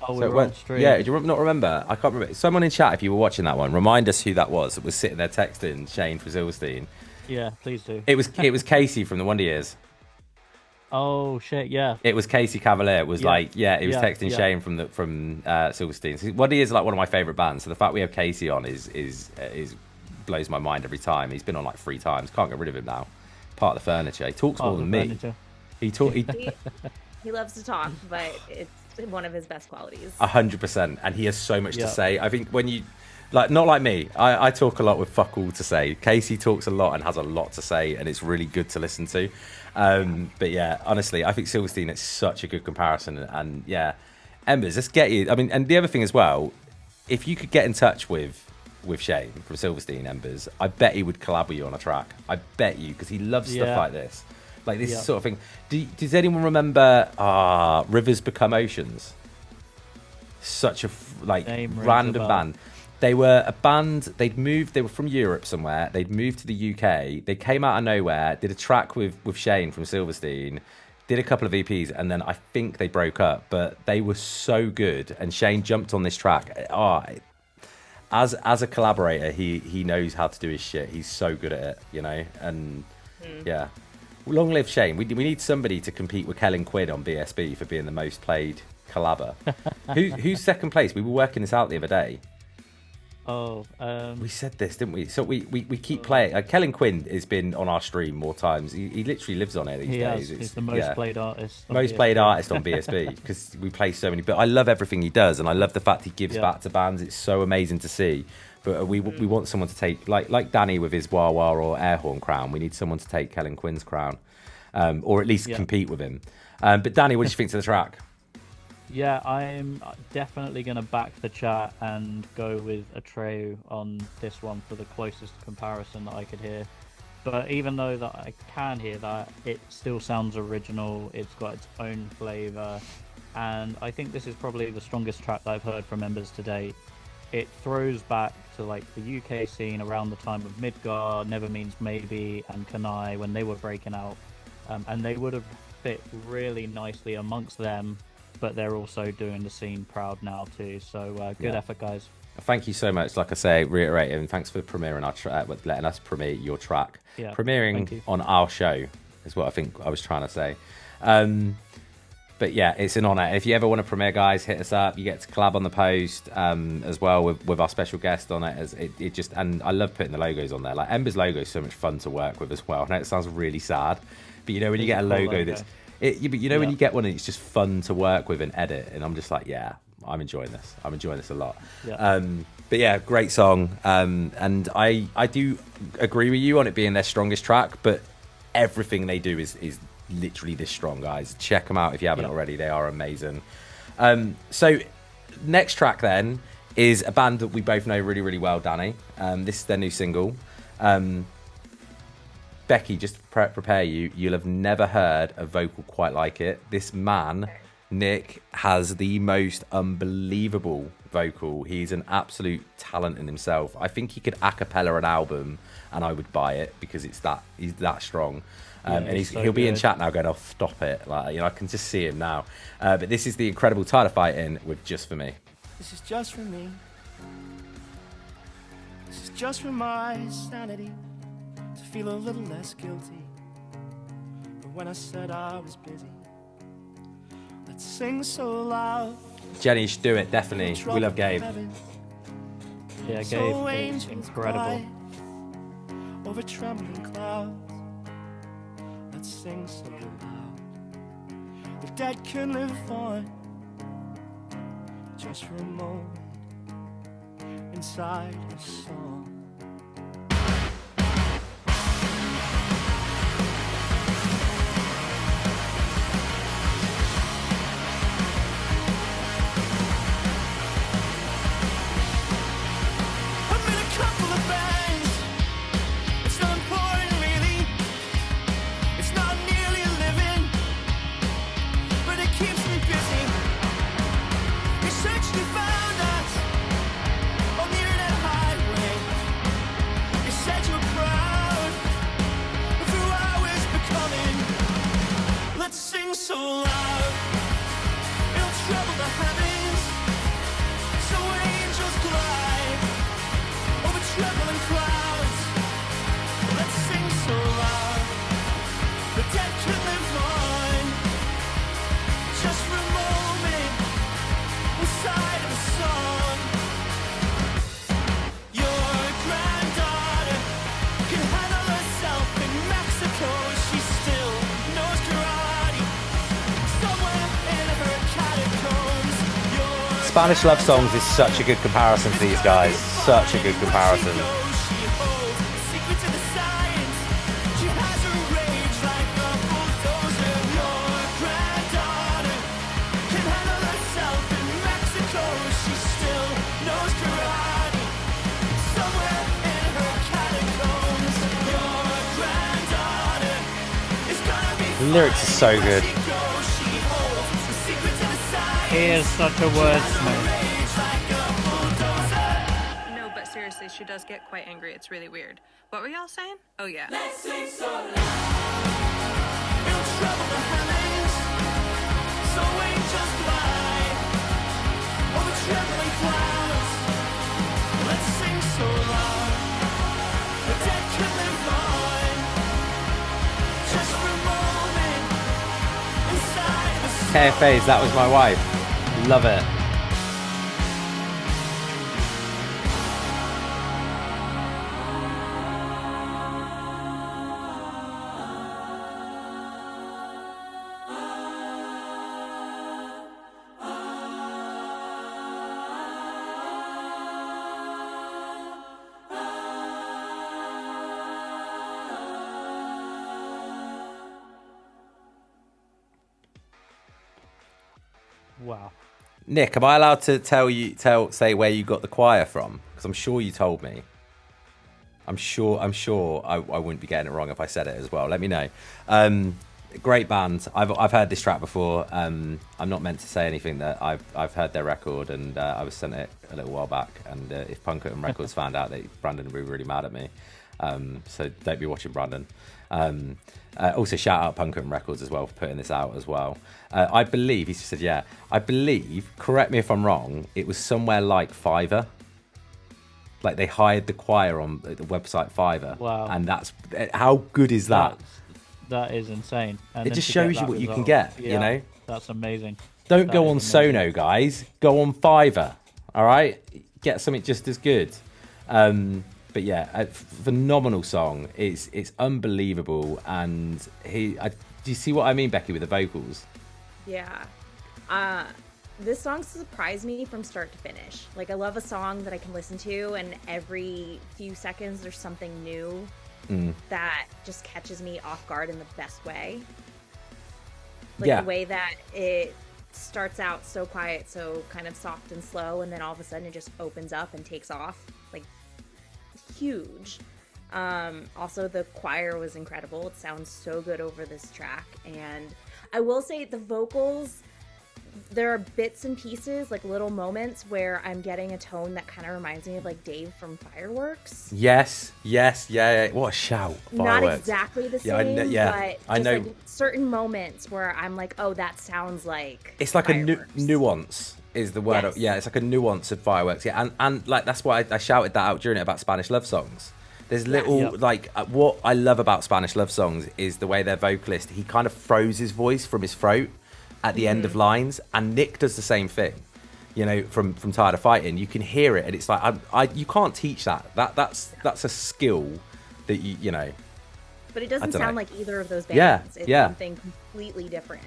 Oh, we were on stream. Yeah, do you not remember? I can't remember. Someone in chat, if you were watching that one, remind us who that was that was sitting there texting Shane from Silverstein. Yeah, please do. It was Casey from the Wonder Years. Oh shit! Yeah, it was Casey Cavalier. It was texting Shane from Silverstein. So Wonder Years is like one of my favorite bands. So the fact we have Casey on is blows my mind every time. He's been on like 3 times. Can't get rid of him now. Part of the furniture. He talks more than me. He loves to talk, but it's one of his best qualities. 100%, and he has so much to say. I think when you not like me, I talk a lot with fuck all to say. Casey talks a lot and has a lot to say, and it's really good to listen to. But yeah, honestly, I think Silverstein is such a good comparison, and yeah, Embers, let's get you. I mean, and the other thing as well, if you could get in touch with Shane from Silverstein, Embers, I bet he would collab with you on a track. I bet you, because he loves stuff like this. Like this sort of thing. Does anyone remember Rivers Become Oceans? Such a random band. They were a band, they were from Europe somewhere, they'd moved to the UK, they came out of nowhere, did a track with Shane from Silverstein, did a couple of EPs, and then I think they broke up, but they were so good, and Shane jumped on this track. As a collaborator, he knows how to do his shit, he's so good at it, you know, and yeah. Long live Shane. We need somebody to compete with Kellen Quinn on BSB for being the most played collabor. Who's second place? We were working this out the other day. We said this, didn't we? So we keep playing. Kellen Quinn has been on our stream more times. He literally lives on it these days. He's the most played artist. Played artist on BSB, because we play so many. But I love everything he does, and I love the fact he gives back to bands. It's so amazing to see. But we want someone to take, like Danny with his wah wah or air horn crown. We need someone to take Kellen Quinn's crown, or at least compete with him. But Danny, what do you think to the track? Yeah, I'm definitely going to back the chat and go with Atreyu on this one for the closest comparison that I could hear. But even though that I can hear that, it still sounds original. It's got its own flavour, and I think this is probably the strongest track that I've heard from Embers to date. It throws back to like the UK scene around the time of Midgar, Never Means Maybe, and Kanai when they were breaking out, and they would have fit really nicely amongst them. But they're also doing the scene proud now too. So good effort, guys. Thank you so much. Like I say, reiterating, thanks for premiering our track, letting us premiere your track. Premiering on our show is what I think I was trying to say. But yeah, it's an honor. If you ever want to premiere, guys, hit us up. You get to collab on the post as well with our special guest on it. As it just, and I love putting the logos on there. Like Ember's logo is so much fun to work with as well. I know it sounds really sad, but you know when you get a logo that's, but you know when you get one and it's just fun to work with and edit, and I'm just like, yeah, I'm enjoying this. I'm enjoying this a lot. Yeah. But yeah, great song. And I do agree with you on it being their strongest track, but everything they do is literally this strong, guys. Check them out if you haven't already. They are amazing. So next track then is a band that we both know really, really well, Danny. This is their new single. Becky, just to prepare you, you'll have never heard a vocal quite like it. This man, Nick, has the most unbelievable vocal. He's an absolute talent in himself. I think he could a cappella an album and I would buy it because he's that strong. And he'll be in chat now going, oh, stop it. Like, you know, I can just see him now. But this is the incredible Tyler Fighting with Just For Me. This is just for me. This is just for my sanity, to feel a little less guilty. But when I said I was busy, let's sing so loud. Jenny, you should do it, definitely. We love Gabe. Yeah, Gabe is incredible. Over trembling clouds, let's sing so loud. The dead can live on, just for a moment, inside a song. Spanish love songs is such a good comparison to these guys. Such a good comparison. The lyrics are so good. He is such a wordsmith. No, but seriously, she does get quite angry. It's really weird. What were y'all saying? Oh, yeah. Let's sing so loud. It'll trouble the heavens, so angels fly over trembling clouds. Let's sing so loud. The dead can live on, just for a moment, inside the sun. KFAs, that was my wife. Love it. Wow. Nick, am I allowed to say where you got the choir from? Because I'm sure you told me. I'm sure I wouldn't be getting it wrong if I said it as well. Let me know. Great band. I've heard this track before. I'm not meant to say anything that I've heard their record, and I was sent it a little while back. And if Punk'N Records found out, Brandon would be really mad at me. So don't be watching Brandon. Also shout out Punk'N Records as well for putting this out as well. I believe, he said, yeah, I believe, correct me if I'm wrong, it was somewhere like Fiverr. Like they hired the choir on the website Fiverr. Wow. And that's, how good is that? That is insane. And It then just to get shows you that what you can result, get, you know? That's amazing. Don't That go is on amazing. Sono, guys. Go on Fiverr, all right? Get something just as good. But yeah, a phenomenal song. It's unbelievable. And do you see what I mean, Becky, with the vocals? Yeah. This song surprised me from start to finish. Like, I love a song that I can listen to, and every few seconds there's something new that just catches me off guard in the best way. Like, Yeah. the way that it starts out so quiet, so kind of soft and slow, and then all of a sudden it just opens up and takes off. Like, huge. Also, the choir was incredible. It sounds so good over this track. And I will say the vocals, there are bits and pieces, like little moments where I'm getting a tone that kind of reminds me of like Dave from Fireworks. Yes, yeah. What a shout. Not Fireworks. exactly the Yeah, I same, kn- yeah, but I just know. like certain moments where I'm like, oh, that sounds like It's like Fireworks. a nuance is the word. Yes. Yeah, it's like a nuance of Fireworks. Yeah, and like that's why I shouted that out during it about Spanish love songs. There's little Yep. like what I love about Spanish love songs is the way their vocalist, he kind of throws his voice from his throat at the end of lines, and Nick does the same thing. You know, from Tired of Fighting, you can hear it, and it's like you can't teach that. That's a skill that you know. But it doesn't I dunno. sound like either of those bands. Yeah, It's yeah. something completely different.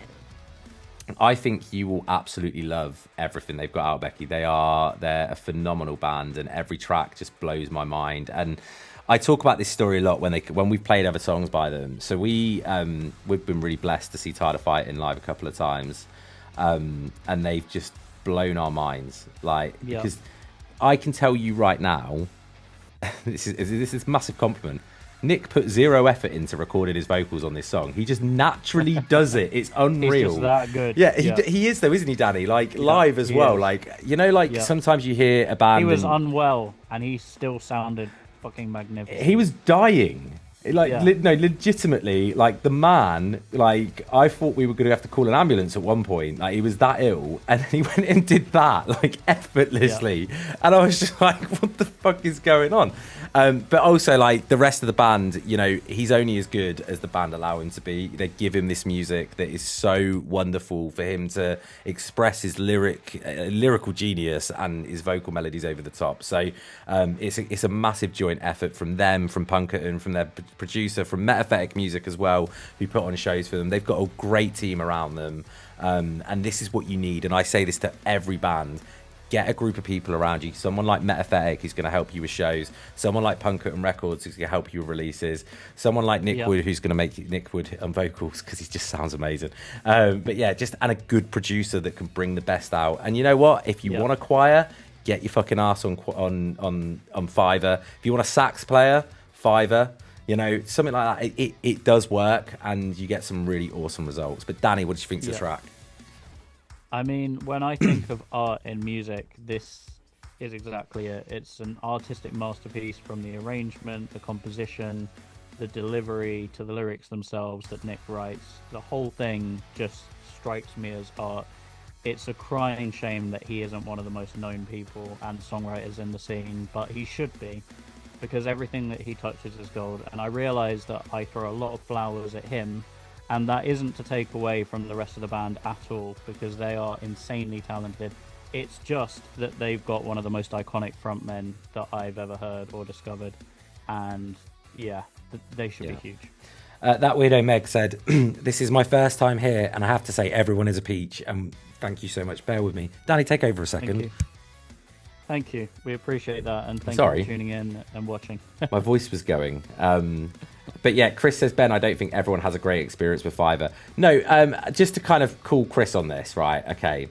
I think you will absolutely love everything they've got out, Becky. They're a phenomenal band, and every track just blows my mind. And I talk about this story a lot when we've played other songs by them. So we've been really blessed to see Tired of Fighting live a couple of times, and they've just blown our minds. Like because I can tell you right now, this is a massive compliment. Nick put zero effort into recording his vocals on this song. He just naturally does it. It's unreal. He's just that good. Yeah, he is though, isn't he, Danny? Like live as he well. is. Like sometimes you hear a band. He was and unwell, and he still sounded fucking magnificent. he was dying. Like Yeah. no, legitimately, like the man. Like I thought we were going to have to call an ambulance at one point. Like he was that ill, and then he went and did that like effortlessly, and I was just like, "What the fuck is going on?" But also, like the rest of the band, you know, he's only as good as the band allow him to be. They give him this music that is so wonderful for him to express his lyrical genius and his vocal melodies over the top. So it's a massive joint effort from them, from Punkerton, from their producer, from Metaphoric Music as well, who put on shows for them. They've got a great team around them, and this is what you need. And I say this to every band: get a group of people around you. Someone like Metaphoric who's going to help you with shows. Someone like Punkerton Records who's going to help you with releases. Someone like Nick Wood who's going to make Nick Wood on vocals because he just sounds amazing. But yeah, and a good producer that can bring the best out. And you know what? If you want a choir, get your fucking ass on Fiverr. If you want a sax player, Fiverr. You know, something like that. It does work, and you get some really awesome results. But Danny, what did you think of the track? I mean, when I think of art in music, this is exactly it. It's an artistic masterpiece, from the arrangement, the composition, the delivery, to the lyrics themselves that Nick writes. The whole thing just strikes me as art. It's a crying shame that he isn't one of the most known people and songwriters in the scene, but he should be, because everything that he touches is gold. And I realize that I throw a lot of flowers at him, and that isn't to take away from the rest of the band at all, because they are insanely talented. It's just that they've got one of the most iconic frontmen that I've ever heard or discovered, and they should be huge. That weirdo Meg said, "This is my first time here, and I have to say everyone is a peach." And thank you so much. Bear with me, Danny. Take over a second. Thank you. We appreciate that, and thank you for tuning in and watching. My voice was going. But yeah, Chris says, Ben, I don't think everyone has a great experience with Fiverr. No, just to kind of call Chris on this, right? Okay.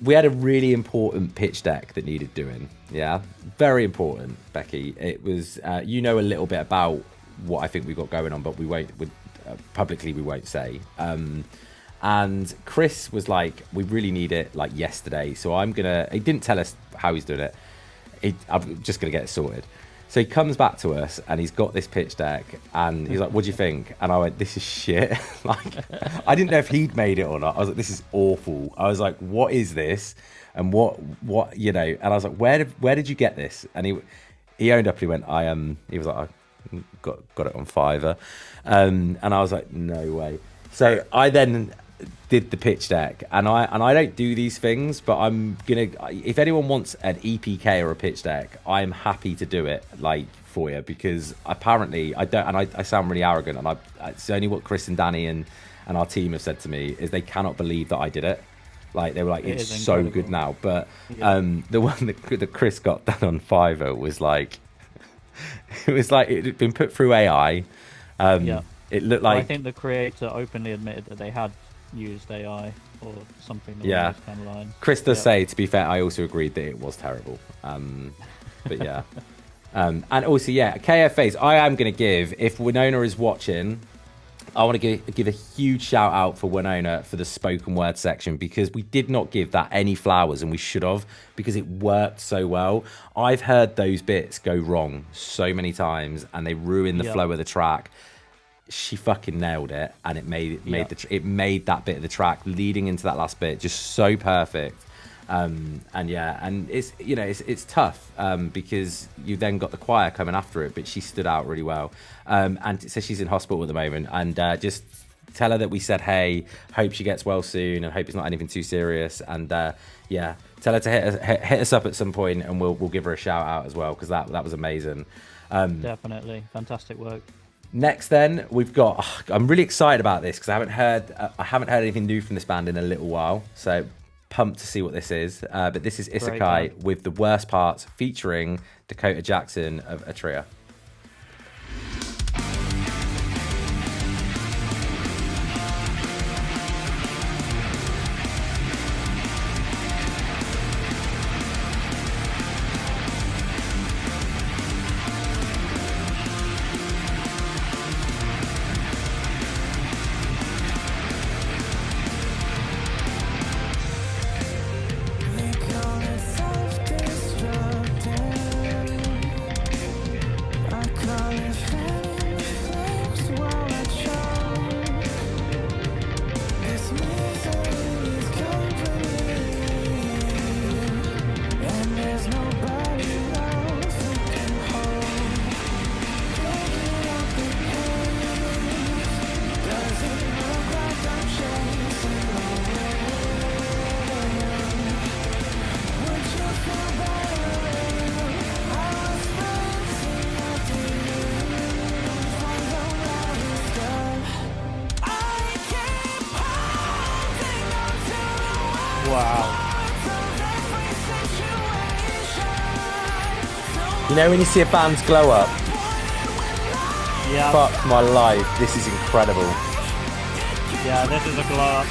We had a really important pitch deck that needed doing. Yeah. Very important, Becky. It was, you know, a little bit about what I think we've got going on, but publicly we won't say. And Chris was like, we really need it like yesterday. So he didn't tell us how he's doing it. I'm just going to get it sorted. So he comes back to us and he's got this pitch deck and he's like, what do you think? And I went, this is shit. Like, I didn't know if he'd made it or not. I was like, this is awful. I was like, what is this? And what, you know, and I was like, where did you get this? And he owned up and he went, he was like, got it on Fiverr, and I was like, no way. So I then did the pitch deck, and I don't do these things, but I'm gonna, if anyone wants an EPK or a pitch deck, I'm happy to do it like for you, because apparently I don't, and I sound really arrogant, and it's only what Chris and Danny and our team have said to me is they cannot believe that I did it. Like they were like, it's so good now. But the one that Chris got done on Fiverr was like, it was like it had been put through AI. It looked like, I think the creator openly admitted that they had used AI or something along those kind of lines. Chris does say, to be fair, I also agreed that it was terrible. But yeah. And also, KFAs, I am going to give, if Winona is watching, I want to give a huge shout out for Winona for the spoken word section, because we did not give that any flowers, and we should have, because it worked so well. I've heard those bits go wrong so many times and they ruin the flow of the track. She fucking nailed it, and it made that bit of the track leading into that last bit just so perfect. And it's, you know, it's tough because you then got the choir coming after it, but she stood out really well. And so she's in hospital at the moment, and just tell her that we said, hey, hope she gets well soon, and hope it's not anything too serious. And tell her to hit us up at some point, and we'll give her a shout out as well, because that was amazing. Definitely fantastic work. Next, then we've got. I'm really excited about this because I haven't heard anything new from this band in a little while. So pumped to see what this is. But this is Isekai with The Worst Parts, featuring Dakota Jackson of Atria. You know when you see a band's glow up? Yeah. Fuck my life, this is incredible. Yeah, this is a glow up.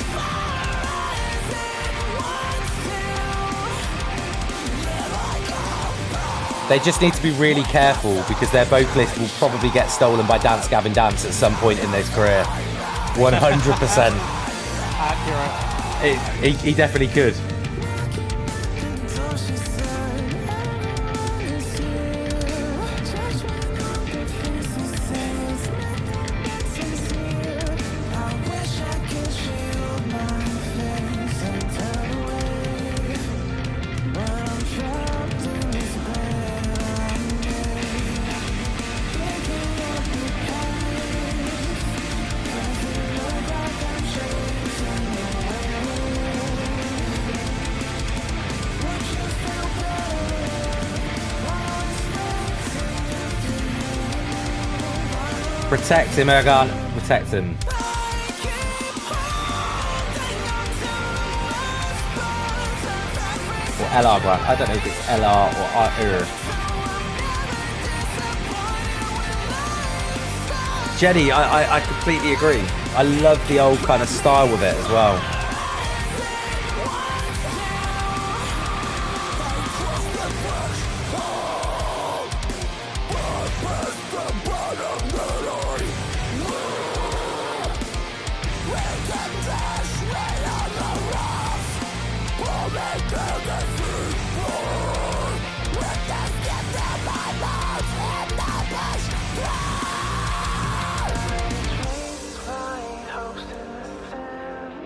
They just need to be really careful, because their vocalist will probably get stolen by Dance Gavin Dance at some point in his career. 100%. Accurate. He definitely could. Protect him, Ergan. Protect him. Or LR, bro. I don't know if it's LR or R. Jenny, I completely agree. I love the old kind of style with it as well.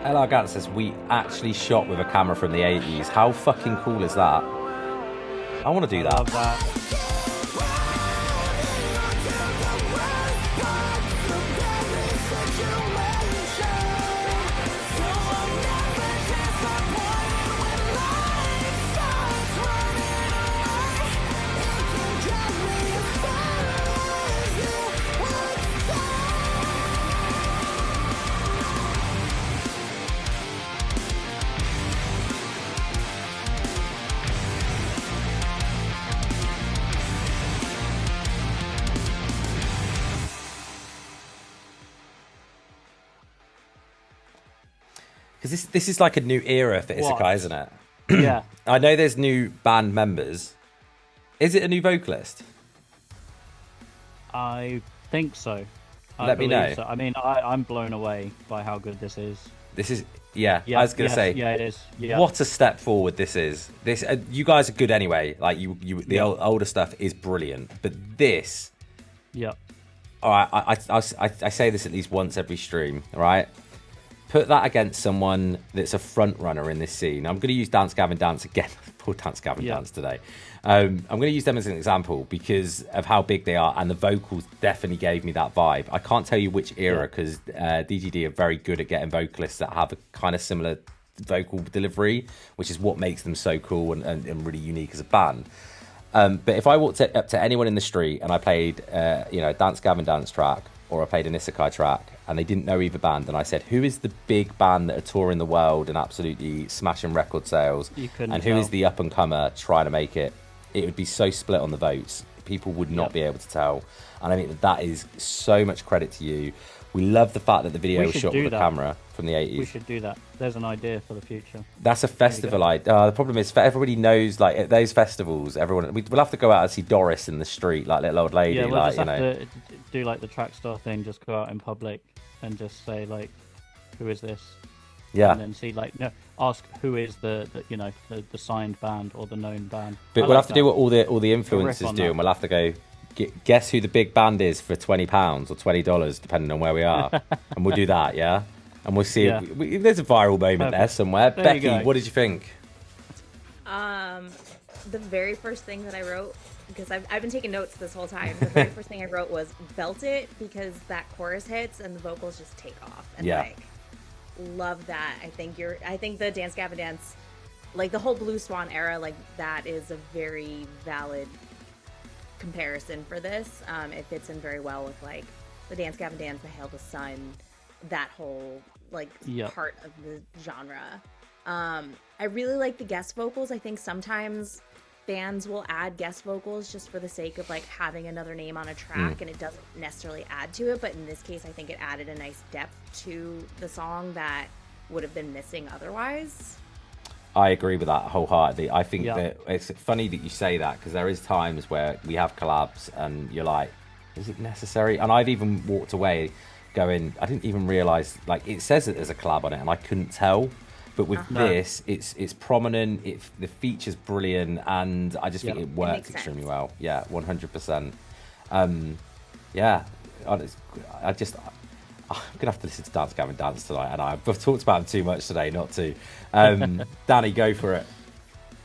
LR Gant says, we actually shot with a camera from the 80s. How fucking cool is that? I want to do that. Love that. Because this is like a new era for What? Isekai, isn't it? Yeah. I know there's new band members. Is it a new vocalist? I think so. Let me know. So. I mean, I'm blown away by how good this is. This is, I was going to say, yeah, it is. Yeah. what a step forward this is. This, you guys are good anyway. Like the older stuff is brilliant, but this, Yeah. all right, I say this at least once every stream, all right? Put that against someone that's a front runner in this scene. I'm going to use Dance Gavin Dance again. Poor Dance Gavin Dance today. I'm going to use them as an example because of how big they are, and the vocals definitely gave me that vibe. I can't tell you which era because DGD are very good at getting vocalists that have a kind of similar vocal delivery, which is what makes them so cool and really unique as a band. But if I walked up to anyone in the street and I played, a Dance Gavin Dance track, or I played an Isekai track, and they didn't know either band, and I said, who is the big band that are touring the world and absolutely smashing record sales, and who is the up-and-comer trying to make it, it would be so split on the votes. People would not be able to tell. And I think that is so much credit to you. We love the fact that the video was shot with a camera from the 80s. We should do that. There's an idea for the future. That's a festival idea. The problem is, everybody knows, like, at those festivals, we'll have to go out and see Doris in the street, like little old lady. Yeah, we'll like, just have to do like the track star thing, just go out in public and just say, like, who is this? Yeah. And then see, like, ask who is the signed band or the known band. But we'll have to do what all the influencers do, and we'll have to go, guess who the big band is for £20 or $20, depending on where we are. And we'll do that, yeah? And we'll see. Yeah. There's a viral moment there somewhere. There Becky, you go. what did you think? The very first thing that I wrote, because I've been taking notes this whole time, the very first thing I wrote was belt it, because that chorus hits and the vocals just take off. And love that. I think the Dance Gavin Dance, like the whole Blue Swan era, like that is a very valid comparison for this. It fits in very well with like the Dance Gavin Dance, the Hail the Sun, that whole like part of the genre. I really like the guest vocals. I think sometimes bands will add guest vocals just for the sake of like having another name on a track, and it doesn't necessarily add to it, but in this case I think it added a nice depth to the song that would have been missing otherwise. I agree with that wholeheartedly. I think that it's funny that you say that, because there is times where we have collabs and you're like, is it necessary? And I've even walked away going, I didn't even realise, like, it says that there's a collab on it and I couldn't tell. But with this, it's prominent, the feature's brilliant, and I just think it works extremely well. Yeah, 100%. I'm gonna have to listen to Dance Gavin Dance tonight, and I've talked about him too much today not to. Danny, go for it.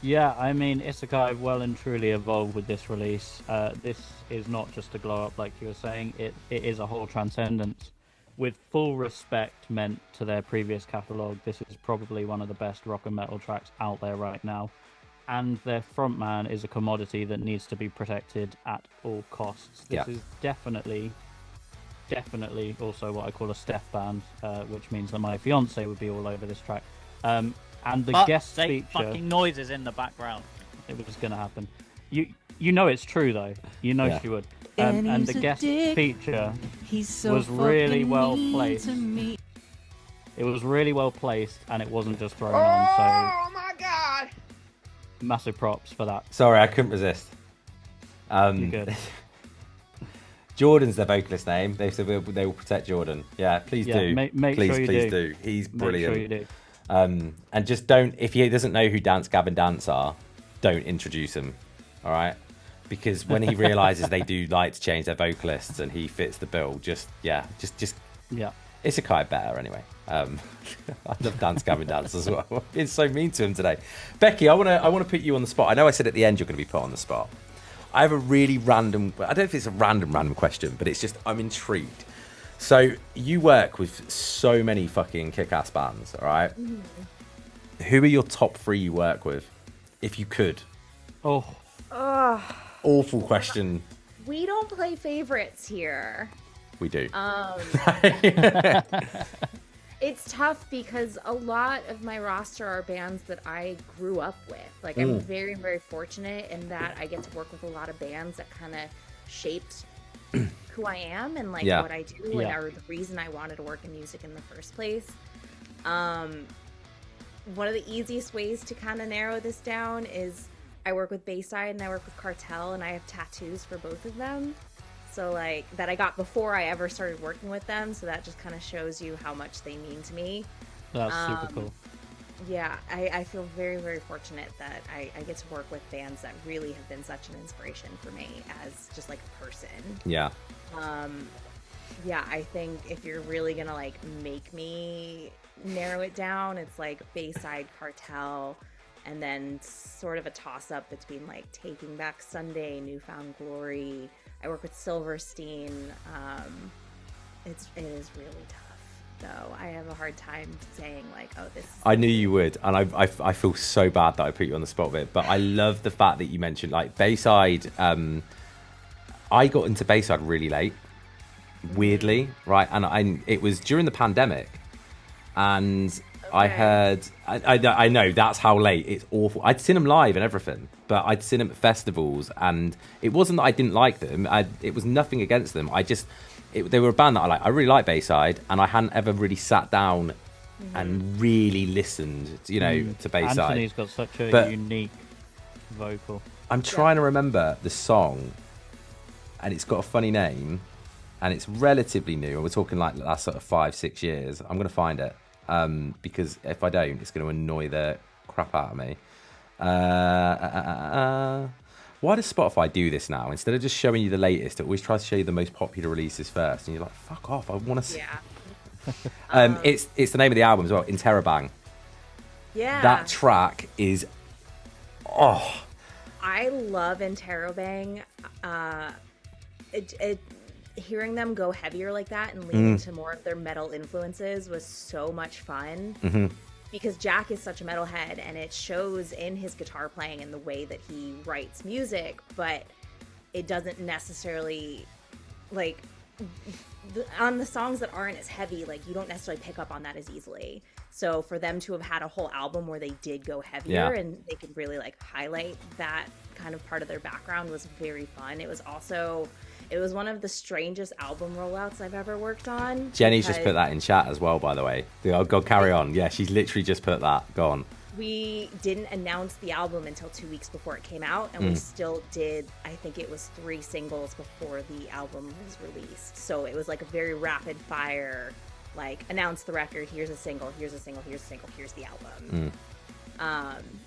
Yeah, I mean, Isekai well and truly evolved with this release. This is not just a glow up, like you were saying. It is a whole transcendence. With full respect meant to their previous catalogue, this is probably one of the best rock and metal tracks out there right now. And their frontman is a commodity that needs to be protected at all costs. This is definitely also what I call a Steph band, which means that my fiance would be all over this track. And the guest feature, fucking noises in the background. It was going to happen. You know it's true though. You know she would. And the guest feature was really well placed. It was really well placed, and it wasn't just thrown on. So, Oh my god! massive props for that. Sorry, I couldn't resist. You're good. Jordan's their vocalist name. They said they will protect Jordan. Yeah, please do. Make please, sure you please do. He's brilliant. Make sure you do. And just don't, if he doesn't know who Dance Gavin Dance are, don't introduce him. All right? Because when he realizes they do like to change their vocalists and he fits the bill, just it's a kind better anyway. I love Dance Gavin Dance as well. It's so mean to him today. Becky, I want to put you on the spot. I know I said at the end you're going to be put on the spot. I have a really random, I don't know if it's a random question, but it's just, I'm intrigued. So you work with so many fucking kick-ass bands, all right? Mm-hmm. Who are your top 3 you work with, if you could? Awful question. We don't play favorites here. We do. It's tough because a lot of my roster are bands that I grew up with. Like, I'm very, very fortunate in that I get to work with a lot of bands that kind of shaped who I am and, like, what I do and are the reason I wanted to work in music in the first place. one of the easiest ways to kind of narrow this down is I work with Bayside and I work with Cartel, and I have tattoos for both of them. So like that I got before I ever started working with them. So that just kind of shows you how much they mean to me. That's super cool. Yeah, I feel very, very fortunate that I get to work with bands that really have been such an inspiration for me as just like a person. Yeah. Yeah, I think if you're really gonna like make me narrow it down, it's like Bayside, Cartel, and then sort of a toss-up between like Taking Back Sunday, Newfound Glory. I work with Silverstein. It is really tough. So I have a hard time saying like, oh, this is... I knew you would, and I feel so bad that I put you on the spot with it, but I love the fact that you mentioned like Bayside. I got into Bayside really late, weirdly, right? And it was during the pandemic, and okay. I heard, I know that's how late, it's awful. I'd seen them live and everything, but I'd seen them at festivals, and it wasn't that I didn't like them. It was nothing against them. They were a band that I really like Bayside, and I hadn't ever really sat down and really listened, to Bayside. Anthony's got such a unique vocal. I'm trying to remember the song, and it's got a funny name, and it's relatively new. We're talking like the last sort of 5-6 years. I'm going to find it, because if I don't, it's going to annoy the crap out of me. Why does Spotify do this now? Instead of just showing you the latest, it always tries to show you the most popular releases first, and you're like, "Fuck off! I want to see." Yeah. It's the name of the album as well, Interrobang. Yeah. That track is, I love Interrobang. Hearing them go heavier like that and lean into more of their metal influences was so much fun. Mm-hmm. Because Jack is such a metalhead, and it shows in his guitar playing and the way that he writes music, but it doesn't necessarily, like, on the songs that aren't as heavy, like, you don't necessarily pick up on that as easily. So for them to have had a whole album where they did go heavier and they could really, like, highlight that kind of part of their background was very fun. It was one of the strangest album rollouts I've ever worked on. Jenny's just put that in chat as well, by the way. Go carry on. Yeah, she's literally just put that. Go on. We didn't announce the album until 2 weeks before it came out, and we still did, I think it was 3 singles before the album was released. So it was like a very rapid fire, like, announce the record, here's a single, here's a single, here's a single, here's the album.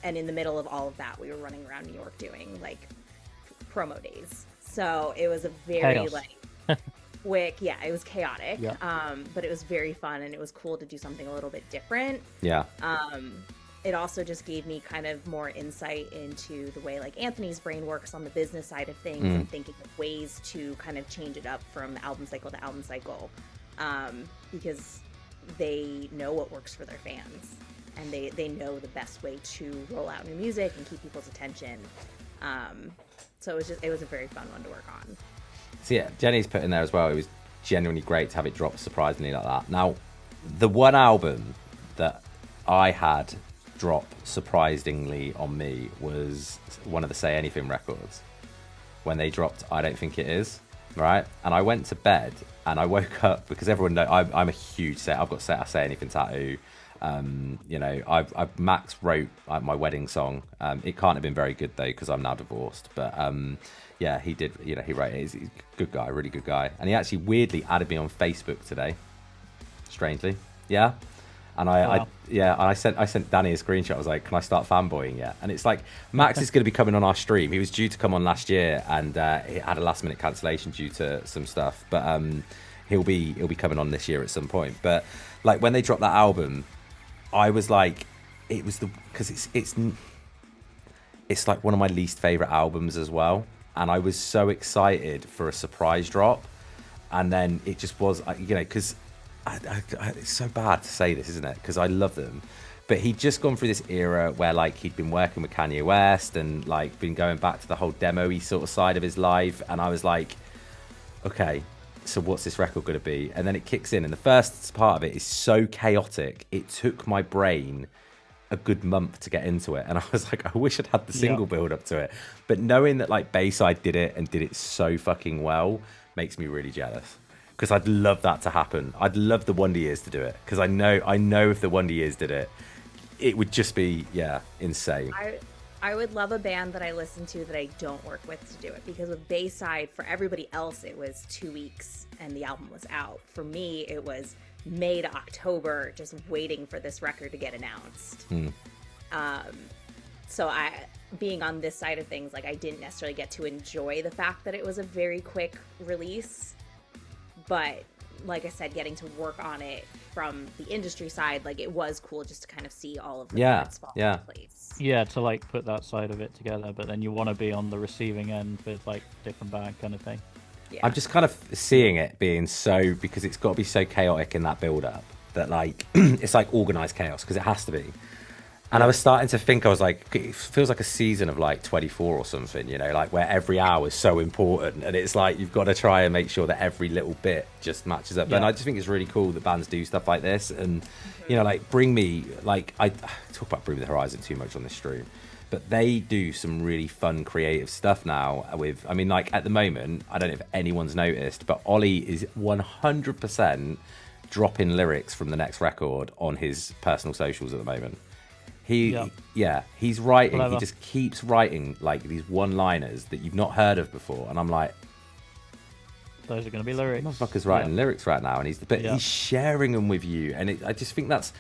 And in the middle of all of that, we were running around New York doing, like, promo days. So it was a very quick, it was chaotic, but it was very fun, and it was cool to do something a little bit different. Yeah. It also just gave me kind of more insight into the way like Anthony's brain works on the business side of things and thinking of ways to kind of change it up from album cycle to album cycle, because they know what works for their fans, and they know the best way to roll out new music and keep people's attention. So it was a very fun one to work on. So yeah, Jenny's put in there as well. It was genuinely great to have it drop surprisingly like that. Now, the one album that I had drop surprisingly on me was one of the Say Anything records. When they dropped I Don't Think It Is, right? And I went to bed and I woke up, because everyone knows I'm a huge I've got I Say Anything tattoo. Max wrote my wedding song. It can't have been very good though, because I'm now divorced, but he did, he wrote it. He's a good guy, really good guy, and he actually weirdly added me on Facebook today, strangely. And I sent Danny a screenshot. I was like, can I start fanboying yet? And it's like, Max is going to be coming on our stream. He was due to come on last year, and he had a last minute cancellation due to some stuff, but he'll be coming on this year at some point. But like, when they dropped that album, I was like, because it's like one of my least favorite albums as well, and I was so excited for a surprise drop, and then it just was, because it's so bad to say this, isn't it? Because I love them, but he'd just gone through this era where like he'd been working with Kanye West and like been going back to the whole demo-y sort of side of his life, and I was like, okay, so what's this record going to be? And then it kicks in, and the first part of it is so chaotic. It took my brain a good month to get into it, and I was like, I wish I'd had the single build up to it. But knowing that like Bayside did it and did it so fucking well makes me really jealous, because I'd love that to happen. I'd love the Wonder Years to do it, because I know if the Wonder Years did it, it would just be insane. I would love a band that I listen to that I don't work with to do it, because with Bayside, for everybody else, it was 2 weeks and the album was out. For me, it was May to October, just waiting for this record to get announced. So being on this side of things, like, I didn't necessarily get to enjoy the fact that it was a very quick release, but like I said, getting to work on it from the industry side, like, it was cool just to kind of see all of the parts fall into place. Yeah, to like put that side of it together, but then you want to be on the receiving end with like different band kind of thing. Yeah. I'm just kind of seeing it being so, because it's got to be so chaotic in that build up that like it's like organized chaos, because it has to be. And I was starting to think, I was like, it feels like a season of like 24 or something, you know, like where every hour is so important, and it's like you've got to try and make sure that every little bit just matches up. And I just think it's really cool that bands do stuff like this, and you know, like Bring Me, like I talk about Bring Me the Horizon too much on this stream, but they do some really fun creative stuff now with, I mean, like at the moment, I don't know if anyone's noticed, but Ollie is 100% dropping lyrics from the next record on his personal socials at the moment. He's writing. Clever. He just keeps writing like these one-liners that you've not heard of before, and I'm like, those are going to be lyrics. motherfucker's writing lyrics right now, and he's sharing them with you, and I just think that's.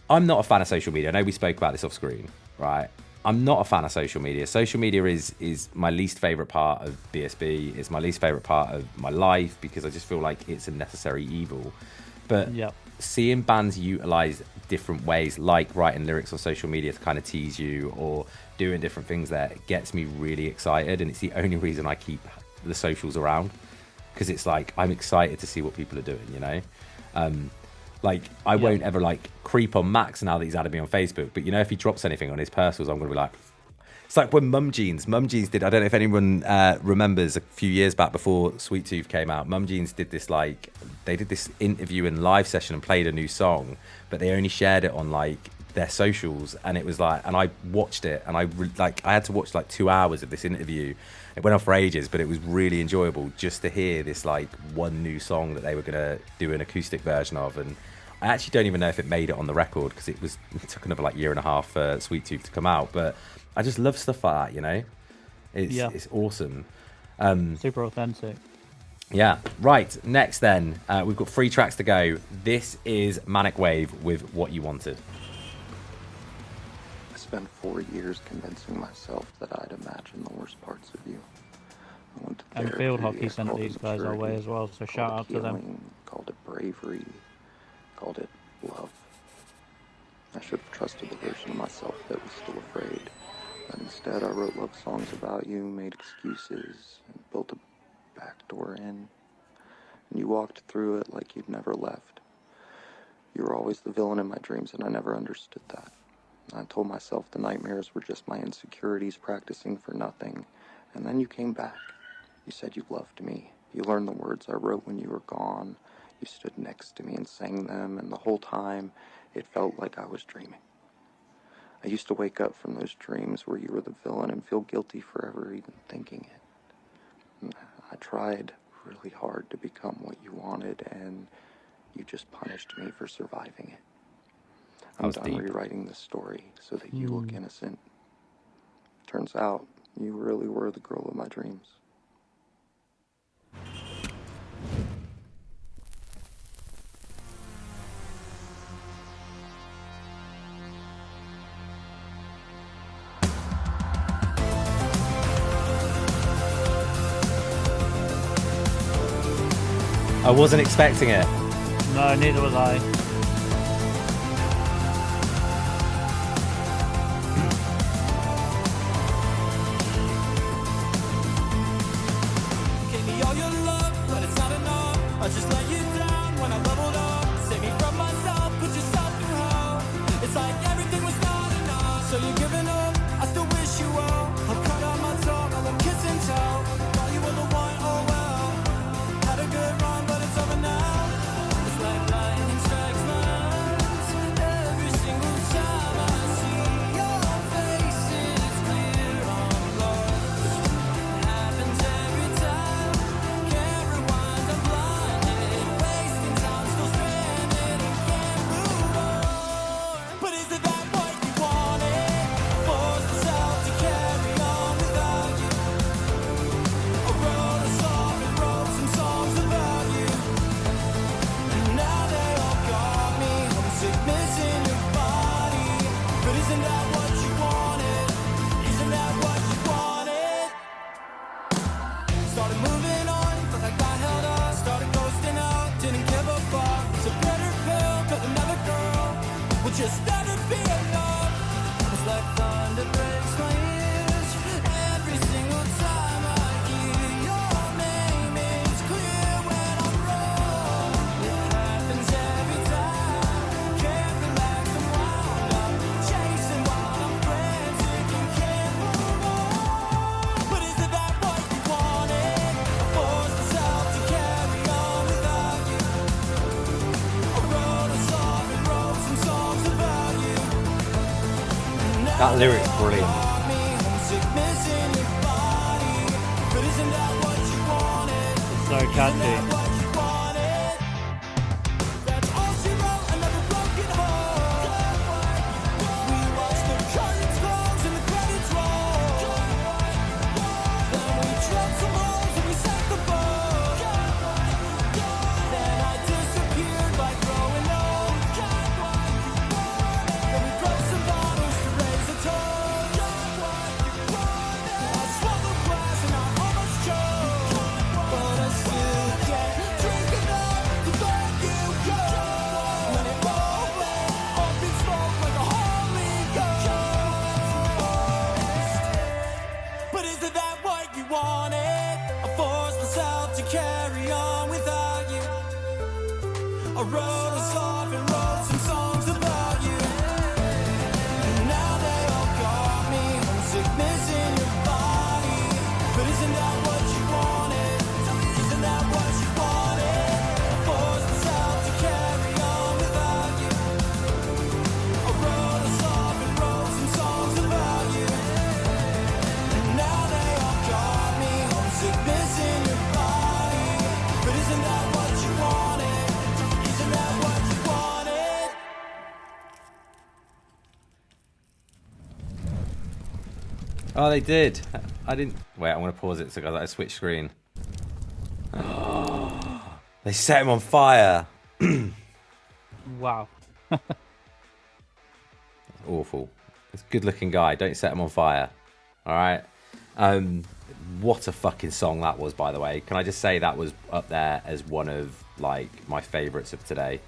I'm not a fan of social media. I know we spoke about this off screen, right? I'm not a fan of social media. Social media is my least favorite part of BSB. It's my least favorite part of my life, because I just feel like it's a necessary evil. But seeing bands utilize different ways, like writing lyrics on social media to kind of tease you, or doing different things there, it gets me really excited, and it's the only reason I keep the socials around, because it's like I'm excited to see what people are doing, you know. Like I won't ever like creep on Max now that he's added me on Facebook, but you know, if he drops anything on his personals, I'm gonna be like, it's like when Mum Jeans did, I don't know if anyone remembers, a few years back before Sweet Tooth came out, Mum Jeans did this, like they did this interview and live session and played a new song, but they only shared it on like their socials, and it was like, and I watched it, and I had to watch like 2 hours of this interview. It went on for ages, but it was really enjoyable just to hear this like one new song that they were gonna do an acoustic version of. And I actually don't even know if it made it on the record, because it took another like year and a half for Sweet Tooth to come out, but I just love stuff like that, you know. It's awesome. Super authentic. Yeah. Right. Next, then we've got 3 tracks to go. This is Manic Wave with What You Wanted. I spent 4 years convincing myself that I'd imagined the worst parts of you. I went to And therapy, Field Hockey I sent called these it guys our way maturity, as well, so called shout it out to them. healing, called it bravery, called it love. I should have trusted the version of myself that was still afraid. But instead, I wrote love songs about you, made excuses, and built a back door in. And you walked through it like you'd never left. You were always the villain in my dreams, and I never understood that. I told myself the nightmares were just my insecurities practicing for nothing. And then you came back. You said you loved me. You learned the words I wrote when you were gone. You stood next to me and sang them, and the whole time, it felt like I was dreaming. I used to wake up from those dreams where you were the villain and feel guilty for ever even thinking it. I tried really hard to become what you wanted, and you just punished me for surviving it. I'm done rewriting this story so that you look innocent. Turns out, you really were the girl of my dreams. I wasn't expecting it. No, neither was I. Gave me all your love, but it's not enough. I just let you down when I leveled up. Save me from myself, put yourself through hell. It's like everything was not enough. So you're giving up, I still wish you well. I've cut out my tongue, I won't kiss and tell. Thought you were the one, oh well. Had a good run, but it's over now. It's like lightning strikes That lyric's brilliant. It's so catchy. Oh, they did. I didn't. Wait, I'm going to pause it so I switch screen. They set him on fire. Wow. Awful. It's a good looking guy. Don't set him on fire. All right. What a fucking song that was, by the way. Can I just say that was up there as one of like my favorites of today.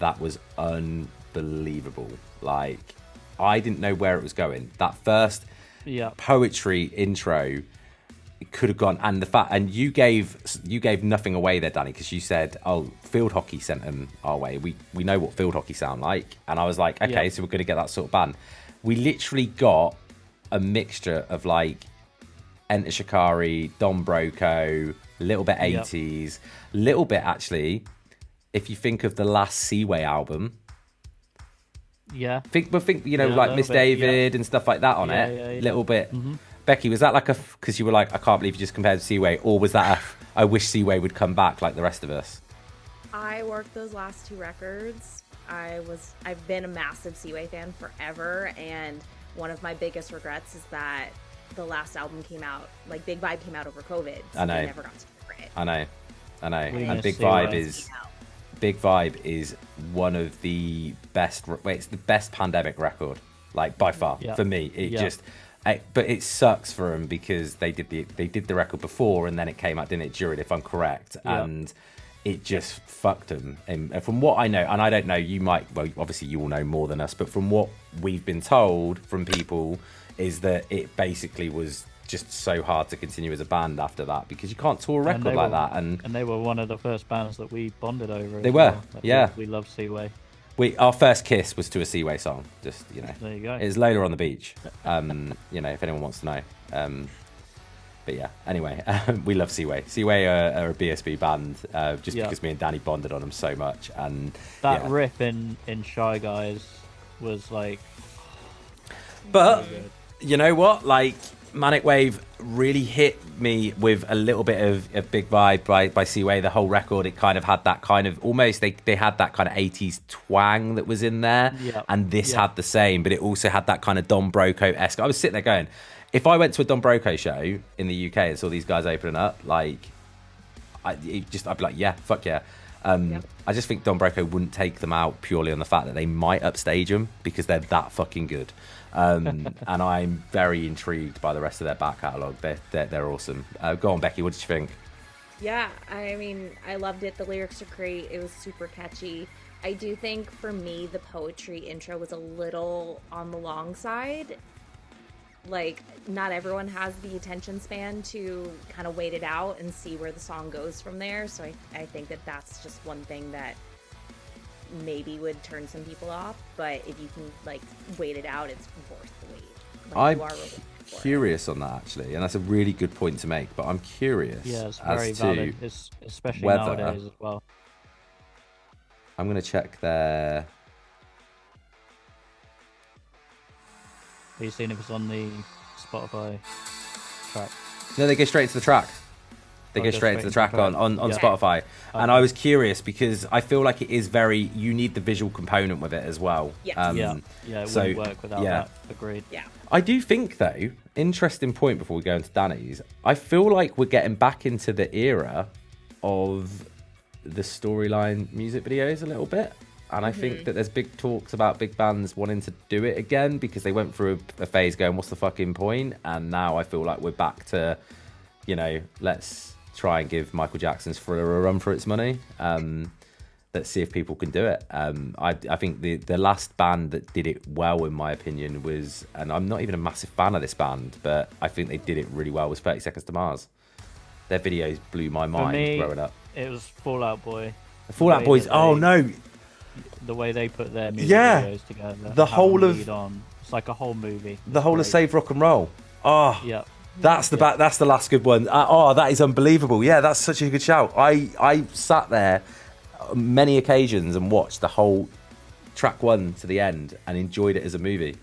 That was unbelievable. Like, I didn't know where it was going. That first poetry intro, it could have gone, and the fact, and you gave nothing away there, Danny, because you said, oh, field hockey sent them our way. We know what field hockey sound like, and I was like, okay, so we're going to get that sort of band. We literally got a mixture of like Enter Shikari, Don Broco, a little bit 80s, little bit actually, if you think of the last Seaway album. Think you know, like Miss David and stuff like that on it. Little bit. Becky, was that like because you were like, I can't believe you just compared to Seaway, or was that I wish Seaway would come back like the rest of us? I worked those last two records. I've been a massive Seaway fan forever, and one of my biggest regrets is that the last album came out, like Big Vibe came out over COVID. So I know. I never got to hear it. I know. And Big Vibe is one of the best. It's the best pandemic record, like by far for me. But it sucks for them because they did the record before and then it came out, didn't it, during, if I'm correct, and it just fucked them. And from what I know, and I don't know, you might, well, obviously you all know more than us, but from what we've been told from people is that it basically was just so hard to continue as a band after that because you can't tour a record like that. And they were one of the first bands that we bonded over. They were, We love Seaway. Our first kiss was to a Seaway song. Just, you know, there you go. It's Lola on the Beach. You know, if anyone wants to know. But yeah, anyway, we love Seaway. Seaway are a BSB band just because me and Danny bonded on them so much. And that riff in Shy Guys was like. But you know what? Like, Manic Wave really hit me with a little bit of Big Vibe by Seaway. The whole record, it kind of had that kind of almost they had that kind of 80s twang that was in there, and this had the same, but it also had that kind of Don Broco-esque. I was sitting there going, if I went to a Don Broco show in the UK and saw these guys opening up, like, I'd be like, yeah, fuck yeah. I just think Don Broco wouldn't take them out purely on the fact that they might upstage them because they're that fucking good. And I'm very intrigued by the rest of their back catalogue. They're awesome. Go on, Becky, what did you think? Yeah, I mean, I loved it. The lyrics are great. It was super catchy. I do think for me, the poetry intro was a little on the long side. Like, not everyone has the attention span to kind of wait it out and see where the song goes from there. So I think that's just one thing that maybe would turn some people off. But if you can, like, wait it out, it's worth the wait. Like, I'm curious on that, actually. And that's a really good point to make. But I'm curious it's very as valid, to especially whether, nowadays as well. I'm going to check their Have you seen if it's on the Spotify track? No, they go straight into the track. They Oh, go go straight into the track on Yeah. Spotify. And Okay. I was curious because I feel like it is very, you need the visual component with it as well. Yes. Yeah, it so, wouldn't work without yeah. that. Agreed. Yeah. I do think, though, interesting point before we go into Danny's, I feel like we're getting back into the era of the storyline music videos a little bit. And I think that there's big talks about big bands wanting to do it again because they went through a phase going, what's the fucking point? And now I feel like we're back to, you know, let's try and give Michael Jackson's Thriller a run for its money. Let's see if people can do it. I think the last band that did it well, in my opinion, was, and I'm not even a massive fan of this band, but I think they did it really well, was 30 Seconds to Mars. Their videos blew my mind For me, growing up. it was Fallout Boy. The Fall Out way Boys, that oh they- no, The way they put their music Yeah. videos together. The have whole them of- lead on. It's like a whole movie. the whole of Great. Save Rock and Roll. Oh, Yeah. that's the that's the last good one. That is unbelievable. Yeah, that's such a good shout. I sat there on many occasions and watched the whole track one to the end and enjoyed it as a movie.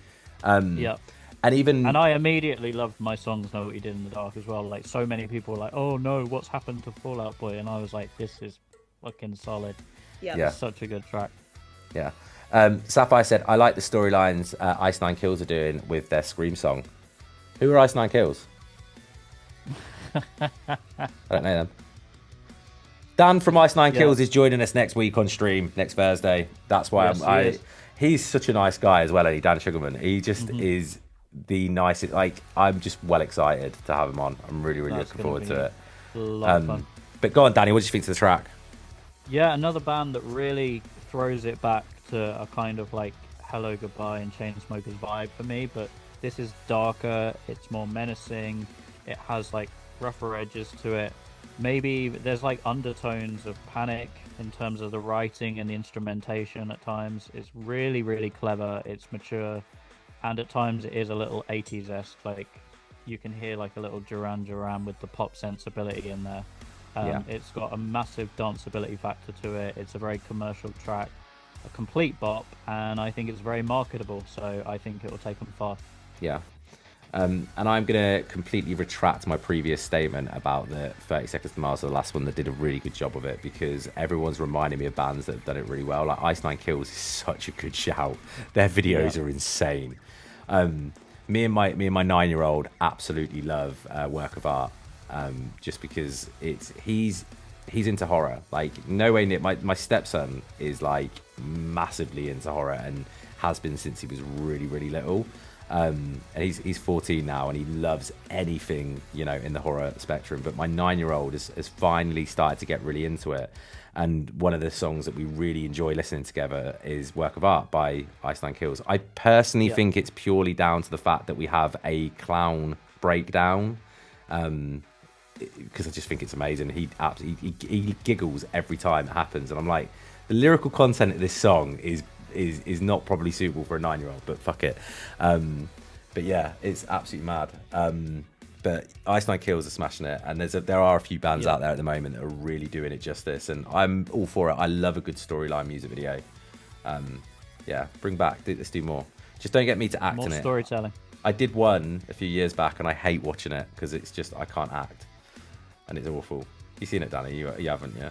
Yeah. And even And I immediately loved My Songs Know What You Did in the Dark as well. Like, so many people were like, oh no, what's happened to Fallout Boy? And I was like, this is fucking solid. Yep. Yeah. It's such a good track. yeah. Sapphire said, I like the storylines Ice Nine Kills are doing with their Scream song. Who are Ice Nine Kills? I don't know them. Dan from Ice Nine Yeah. Kills is joining us next week on stream, next Thursday. That's why Yes, he is. he's such a nice guy as well, isn't he, Dan Sugarman. He just is the nicest. Like, I'm just well excited to have him on. I'm really, really That's looking gonna forward to it. A lot of fun. But go on, Danny, what did you think to the track? Yeah, another band that really throws it back to a kind of like Hello Goodbye and Chainsmokers vibe for me, but this is darker, it's more menacing, it has like rougher edges to it. Maybe there's like undertones of panic in terms of the writing and the instrumentation at times. It's really, really clever, it's mature, and at times it is a little 80s-esque, like you can hear like a little Duran Duran with the pop sensibility in there. Yeah. It's got a massive danceability factor to it. It's a very commercial track, a complete bop, and I think it's very marketable. So I think it will take them far. Yeah. And I'm going to completely retract my previous statement about the 30 Seconds to Mars, the last one that did a really good job of it, because everyone's reminding me of bands that have done it really well. Like Ice Nine Kills is such a good shout. Their videos are insane. Me and my 9-year-old absolutely love Work of Art, just because he's into horror. Like, no way near. My stepson is like massively into horror and has been since he was really, really little. And he's 14 now and he loves anything, you know, in the horror spectrum. But my 9-year-old has finally started to get really into it. And one of the songs that we really enjoy listening together is Work of Art by Ice Nine Kills. I personally think it's purely down to the fact that we have a clown breakdown. Because I just think it's amazing. He giggles every time it happens. And I'm like, the lyrical content of this song is not probably suitable for a 9-year-old, but fuck it. But yeah, it's absolutely mad. But Ice Nine Kills are smashing it, and there are a few bands out there at the moment that are really doing it justice, and I'm all for it. I love a good storyline music video. Yeah, bring back, let's do more. Just don't get me to act More in it. storytelling. I did one a few years back, and I hate watching it because it's just, I can't act, and it's awful. You seen it, Danny? You haven't, yeah?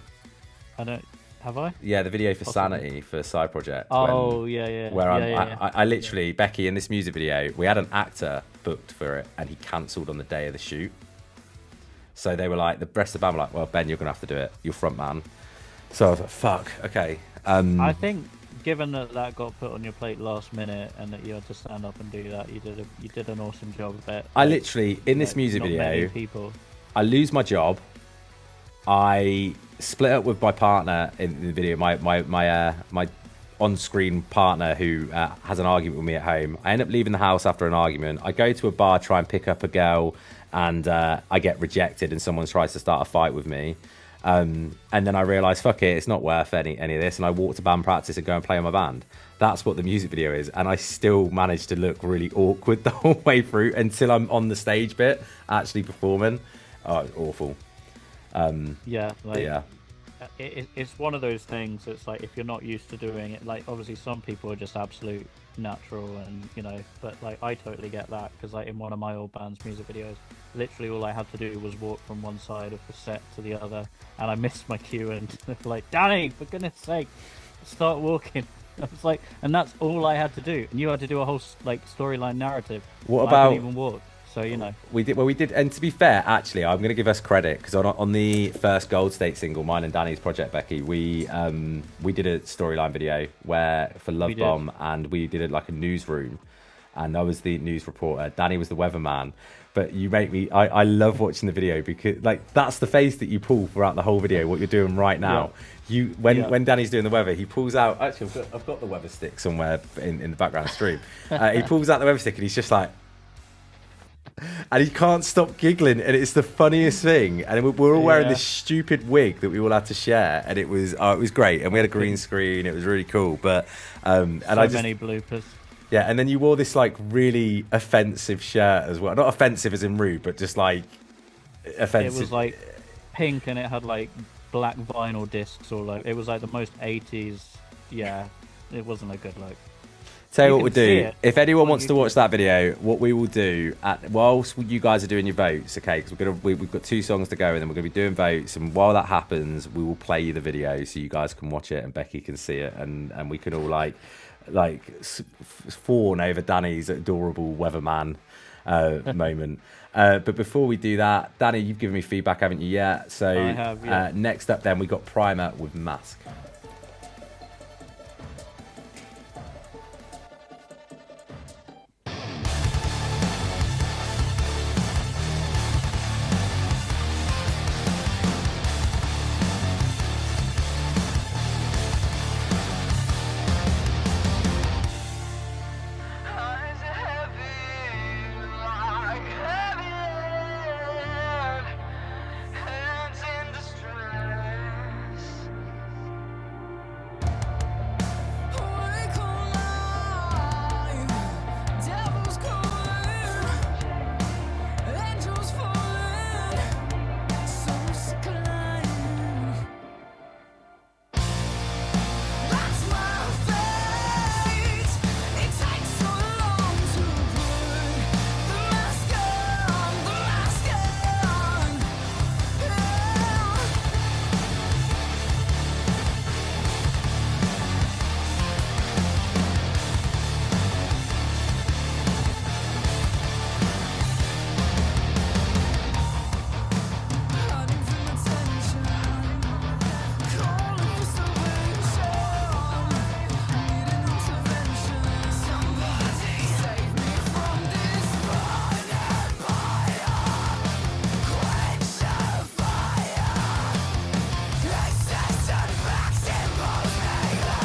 I don't. Have I? Yeah, the video for Possibly. Sanity for Side Project. Oh, yeah. Where yeah. I literally, Becky, in this music video, we had an actor booked for it and he cancelled on the day of the shoot. So they were like, the rest of the band were like, well, Ben, you're going to have to do it. You're front man. So I was like, fuck, okay. I think, given that got put on your plate last minute and that you had to stand up and do that, you did an awesome job of it. I literally, in this music not many video, people. I lose my job. I split up with my partner in the video, my on-screen partner who has an argument with me at home. I end up leaving the house after an argument. I go to a bar, try and pick up a girl, and I get rejected and someone tries to start a fight with me. And then I realise, fuck it, it's not worth any of this, and I walk to band practice and go and play in my band. That's what the music video is, and I still manage to look really awkward the whole way through until I'm on the stage bit, actually performing. Oh, it's awful. Yeah, like, Yeah. It's one of those things that's like, if you're not used to doing it, like obviously some people are just absolute natural, and but like I totally get that, because like in one of my old band's music videos, literally all I had to do was walk from one side of the set to the other, and I missed my cue, and like, Danny, for goodness sake, start walking. I was like, and that's all I had to do, and you had to do a whole like storyline narrative. What I about couldn't even walk? So we did, and to be fair, actually, I'm going to give us credit, because on the first Gold State single, mine and Danny's project, Becky, we did a storyline video where for Love Bomb, and we did it like a newsroom, and I was the news reporter, Danny was the weatherman. But you make me, I love watching the video, because like that's the face that you pull throughout the whole video. What you're doing right now, when Danny's doing the weather, he pulls out. Actually, I've got the weather stick somewhere in the background stream. He pulls out the weather stick, and he's just like. And he can't stop giggling, and it's the funniest thing. And we're all wearing this stupid wig that we all had to share, and it was great. And we had a green screen; it was really cool. But and many bloopers. Yeah, and then you wore this like really offensive shirt as well. Not offensive as in rude, but just like offensive. It was like pink, and it had like black vinyl discs all over. It was like the most 80s. Yeah, it wasn't a good look. Tell you what we'll do. If anyone wants to watch that video, what we will do whilst you guys are doing your votes, okay? Because we've got 2 songs to go, and then we're going to be doing votes. And while that happens, we will play you the video so you guys can watch it and Becky can see it, and we can all like fawn over Danny's adorable weatherman moment. But before we do that, Danny, you've given me feedback, haven't you yet? So I have, yeah. Next up, then we got Primer with Mask.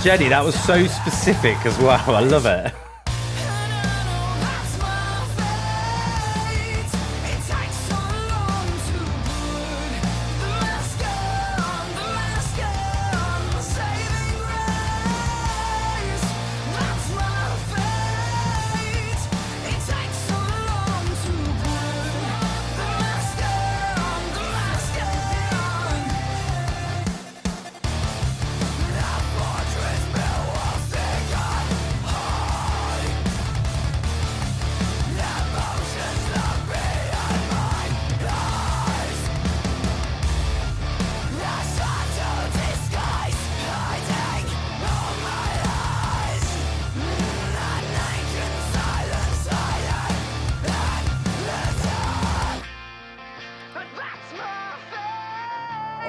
Jenny, that was so specific as well. I love it.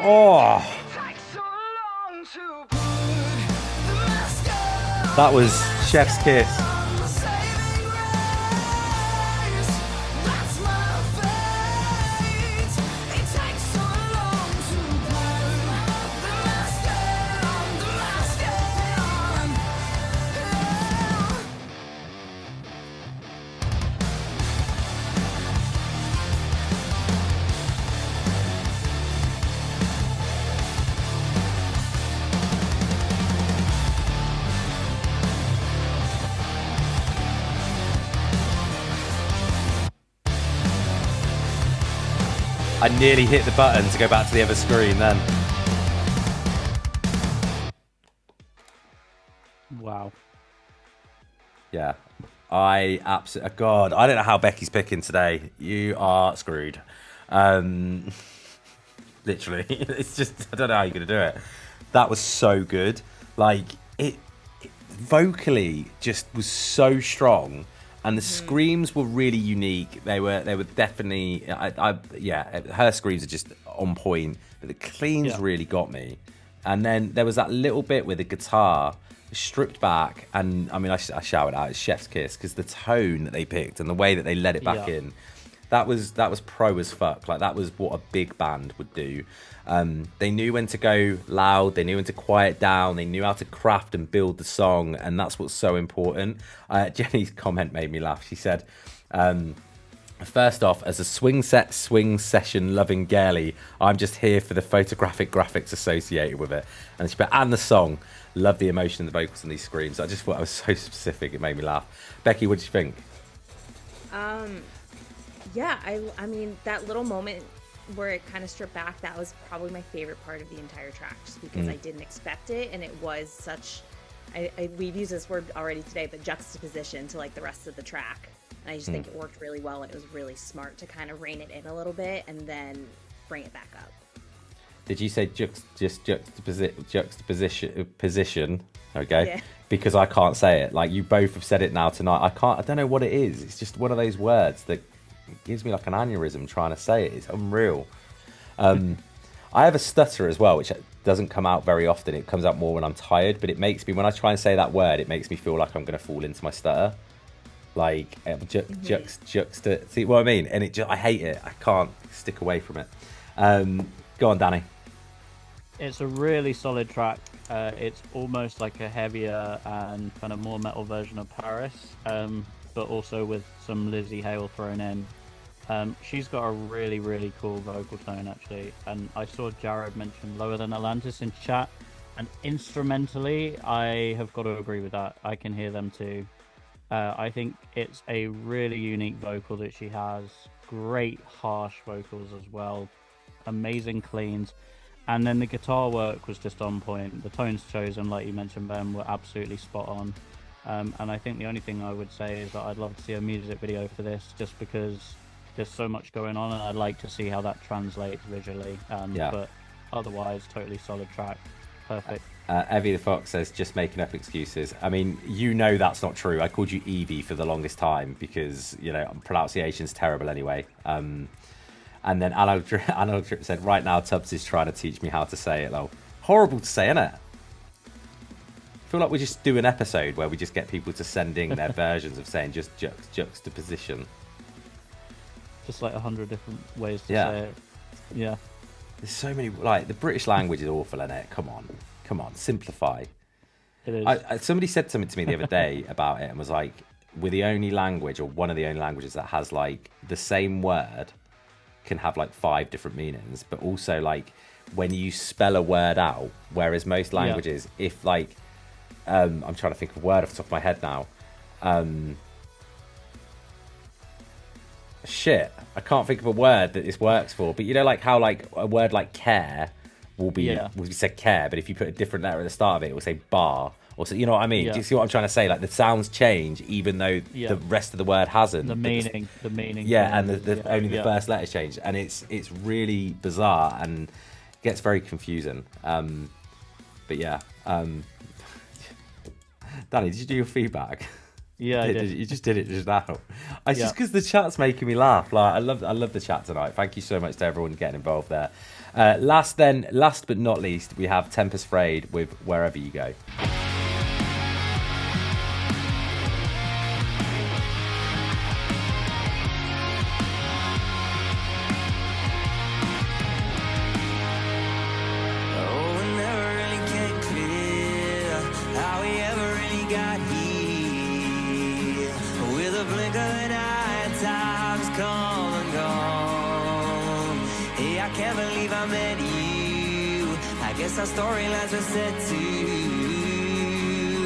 Oh, that was chef's kiss. I nearly hit the button to go back to the other screen then. Wow. Yeah. I absolutely... God, I don't know how Becky's picking today. You are screwed. Literally. It's just... I don't know how you're going to do it. That was so good. Like, it vocally just was so strong. And the screams were really unique. They were definitely... yeah, her screams are just on point. But the cleans really got me. And then there was that little bit with the guitar stripped back, and I mean, I shouted out, it's chef's kiss, because the tone that they picked and the way that they let it back in, that was pro as fuck. Like, that was what a big band would do. They knew when to go loud, they knew when to quiet down, they knew how to craft and build the song, and that's what's so important. Jenny's comment made me laugh. She said, first off, as a swing session loving girly, I'm just here for the photographic graphics associated with it. And she put, and the song, love the emotion in the vocals and these screams. I just thought I was so specific, it made me laugh. Becky, what did you think? Yeah, I mean, that little moment where it kind of stripped back, that was probably my favorite part of the entire track, just because I didn't expect it, and it was such, we've used this word already today, but juxtaposition to like the rest of the track. And I just think it worked really well, and it was really smart to kind of rein it in a little bit and then bring it back up. Did you say juxtaposition? Okay. Yeah. Because I can't say it. Like, you both have said it now tonight. I don't know what it is. It's just one of those words that gives me like an aneurysm trying to say it. It's unreal. I have a stutter as well, which doesn't come out very often. It comes out more when I'm tired, but it makes me, when I try and say that word, it makes me feel like I'm going to fall into my stutter. Like, juxta, see what I mean? And I hate it. I can't stick away from it. Go on, Danny. It's a really solid track. It's almost like a heavier and kind of more metal version of Paris, but also with some Lizzie Hale thrown in. She's got a really, really cool vocal tone, actually. And I saw Jared mention Lower Than Atlantis in chat. And instrumentally, I have got to agree with that. I can hear them too. I think it's a really unique vocal that she has. Great harsh vocals as well. Amazing cleans. And then the guitar work was just on point. The tones chosen, like you mentioned, Ben, were absolutely spot on. And I think the only thing I would say is that I'd love to see a music video for this, just because there's so much going on, and I'd like to see how that translates visually. But otherwise, totally solid track. Perfect. Evie the Fox says, just making up excuses. I mean, you know that's not true. I called you Evie for the longest time because, you know, pronunciation's terrible anyway. And then Analog Drip said, right now Tubbs is trying to teach me how to say it, though. Horrible to say, isn't it? I feel like we just do an episode where we just get people to send in their versions of saying just juxtaposition. Just like 100 different ways to say it. Yeah. There's so many, like, the British language is awful, isn't it? Come on, simplify. It is. Somebody said something to me the other day about it and was like, we're the only language, or one of the only languages that has, like, the same word can have like 5 different meanings, but also like when you spell a word out, whereas most languages, if like I'm trying to think of a word off the top of my head now, shit, I can't think of a word that this works for, but you know, like how like a word like care will be said care, but if you put a different letter at the start of it, it will say bar. Or so, you know what I mean? Do you see what I'm trying to say? Like the sounds change, even though the rest of the word hasn't. The meaning. Yeah, and only the first letter changed, and it's really bizarre and gets very confusing. But yeah, Danny, did you do your feedback? Yeah, I did. You just did it just now. It's just because the chat's making me laugh. Like I love the chat tonight. Thank you so much to everyone getting involved there. Last but not least, we have Tempest Frayed with Wherever You Go. Our storylines were set to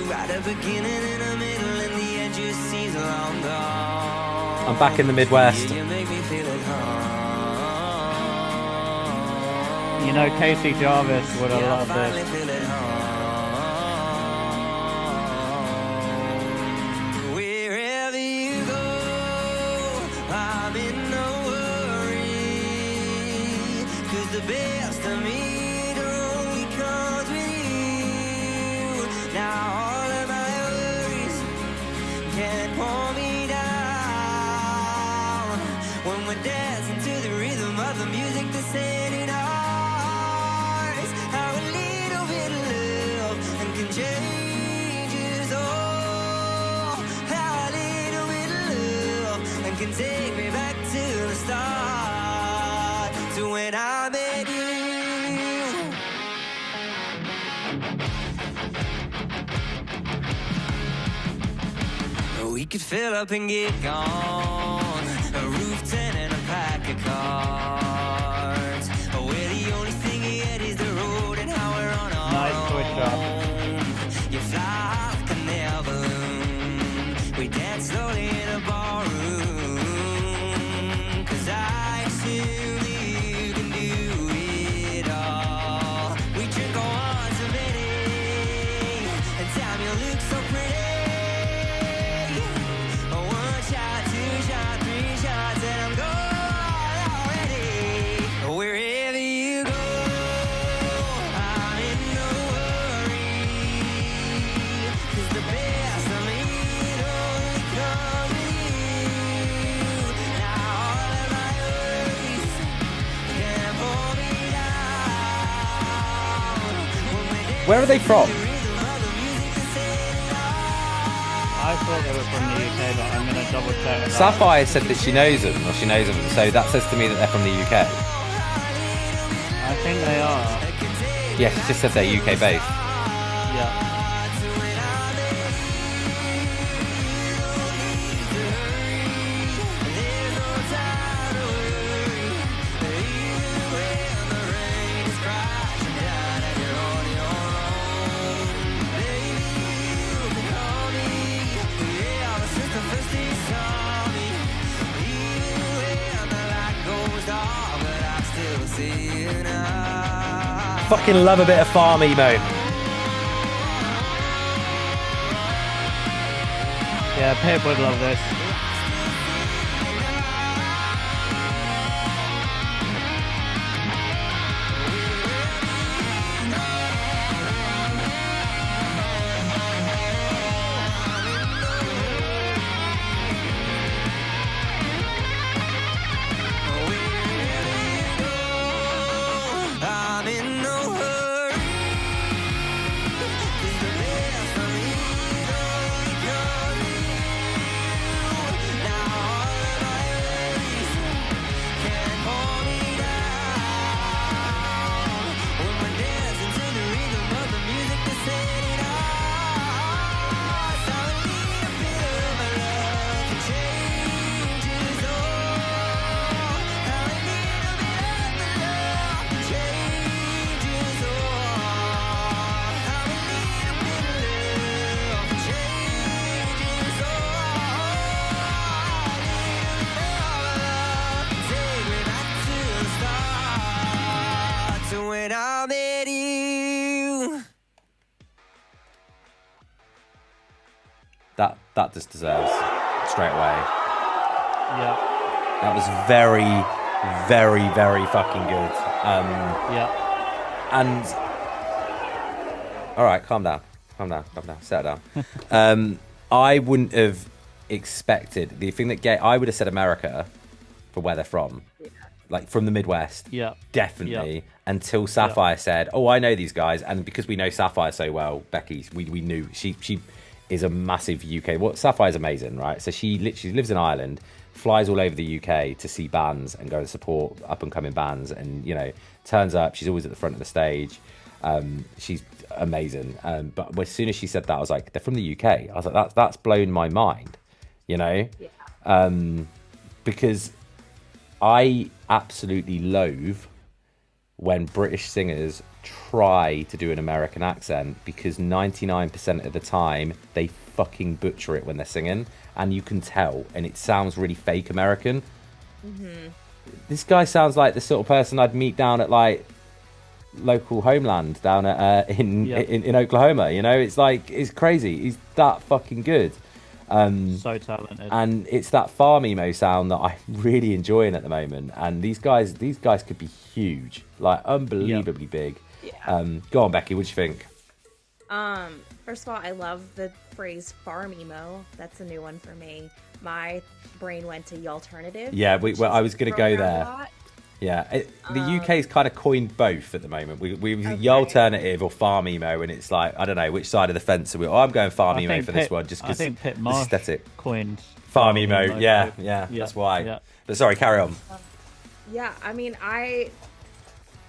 right at the beginning, in the middle, and the end just seems long gone. I'm back in the Midwest. You make me feel at home. You know, Casey Jarvis would have loved this. We 'cause the best of me only comes with you. Now all of my worries can't pull me down when we're dancing to the rhythm of the music that's set in our hearts. How a little bit of love and can change us all. How a little bit of love and can take me back to the start, to when I met you. We could fill up and get gone, a roof tent and a pack of cards. Where the only thing yet is the road and how we're on our Nice switch up. own. You fly like an air balloon. We dance slowly in a barroom, 'cause I assume that you can do it all. We drink on too many, and time you look so pretty. One shot, two shot, three shots, and I'm gone already. Wherever you go, I'm in no hurry, 'cause the best of me only comes with you. Now all of my worries can't pull me down when we're Where are they from? dancing to the rhythm of the music that's set in our I thought they were from the UK, but I'm going to double check. that. Sapphire said that she knows them, or she knows them, so that says to me that they're from the UK. I think they are. Yeah, she just said they're UK based. Yeah. Fucking love a bit of farm emo. Yeah, Pip would love this. I'm in no hurry, 'cause the best of me only comes with you. Now all of my worries can't hold me down when we're dancing to the rhythm of the music that's set in our hearts. I need a bit of my love to change us all. I need a bit of my love to change us all. I need a bit of love to change us all. I need a bit of love to take me back to the start, to when I met you. That just deserves straight away. Yeah. That was very, very, very fucking good. Yeah. And all right, calm down, settle down. I wouldn't have expected the thing that I would have said America for where they're from, like from the Midwest. Yeah. Definitely. Yeah. Until Sapphire said, "Oh, I know these guys," and because we know Sapphire so well, Becky, we knew she is a massive UK. Well, Sapphire's amazing, right? So she literally lives in Ireland, flies all over the UK to see bands and go and support up and coming bands, and turns up. She's always at the front of the stage. She's amazing. But as soon as she said that, I was like, they're from the UK. I was like, that's blown my mind, because I absolutely loathe when British singers try to do an American accent, because 99% of the time they fucking butcher it when they're singing, and you can tell, and it sounds really fake American. Mm-hmm. This guy sounds like the sort of person I'd meet down at like local Homeland down at in Oklahoma. It's like, it's crazy. He's that fucking good. So talented. And it's that farm emo sound that I'm really enjoying at the moment. And these guys could be huge, like unbelievably big. Yeah. Go on, Becky, what do you think? First of all, I love the phrase farm emo. That's a new one for me. My brain went to the alternative. Yeah, I was going to go there. Yeah, the UK's kind of coined both at the moment. We've the alternative or farm emo, and it's like, I don't know which side of the fence are we. I'm going farm emo for this one, just because I think Pit Marsh aesthetic. coined Farm emo. Yeah, that's why. Yeah. But sorry, carry on. Yeah, I mean,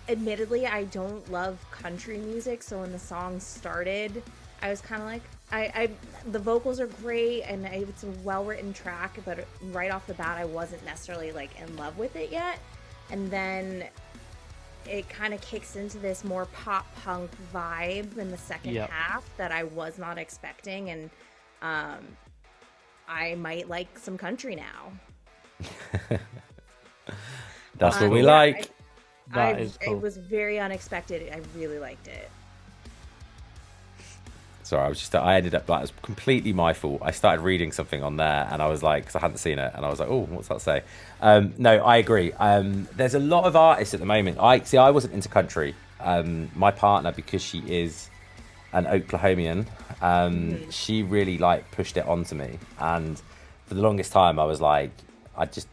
admittedly, I don't love country music, so when the song started, I was kind of like, the vocals are great, and it's a well-written track, but right off the bat, I wasn't necessarily, like, in love with it yet. And then it kind of kicks into this more pop-punk vibe in the second half that I was not expecting, and I might like some country now. That's what we like. That is cool. It was very unexpected. I really liked it. Sorry, I ended up, like, it was completely my fault. I started reading something on there, and I was like, because I hadn't seen it, and I was like, oh, what's that say? No, I agree. There's a lot of artists at the moment. I wasn't into country. My partner, because she is an Oklahomian, she really, like, pushed it onto me. And for the longest time, I was like, I just,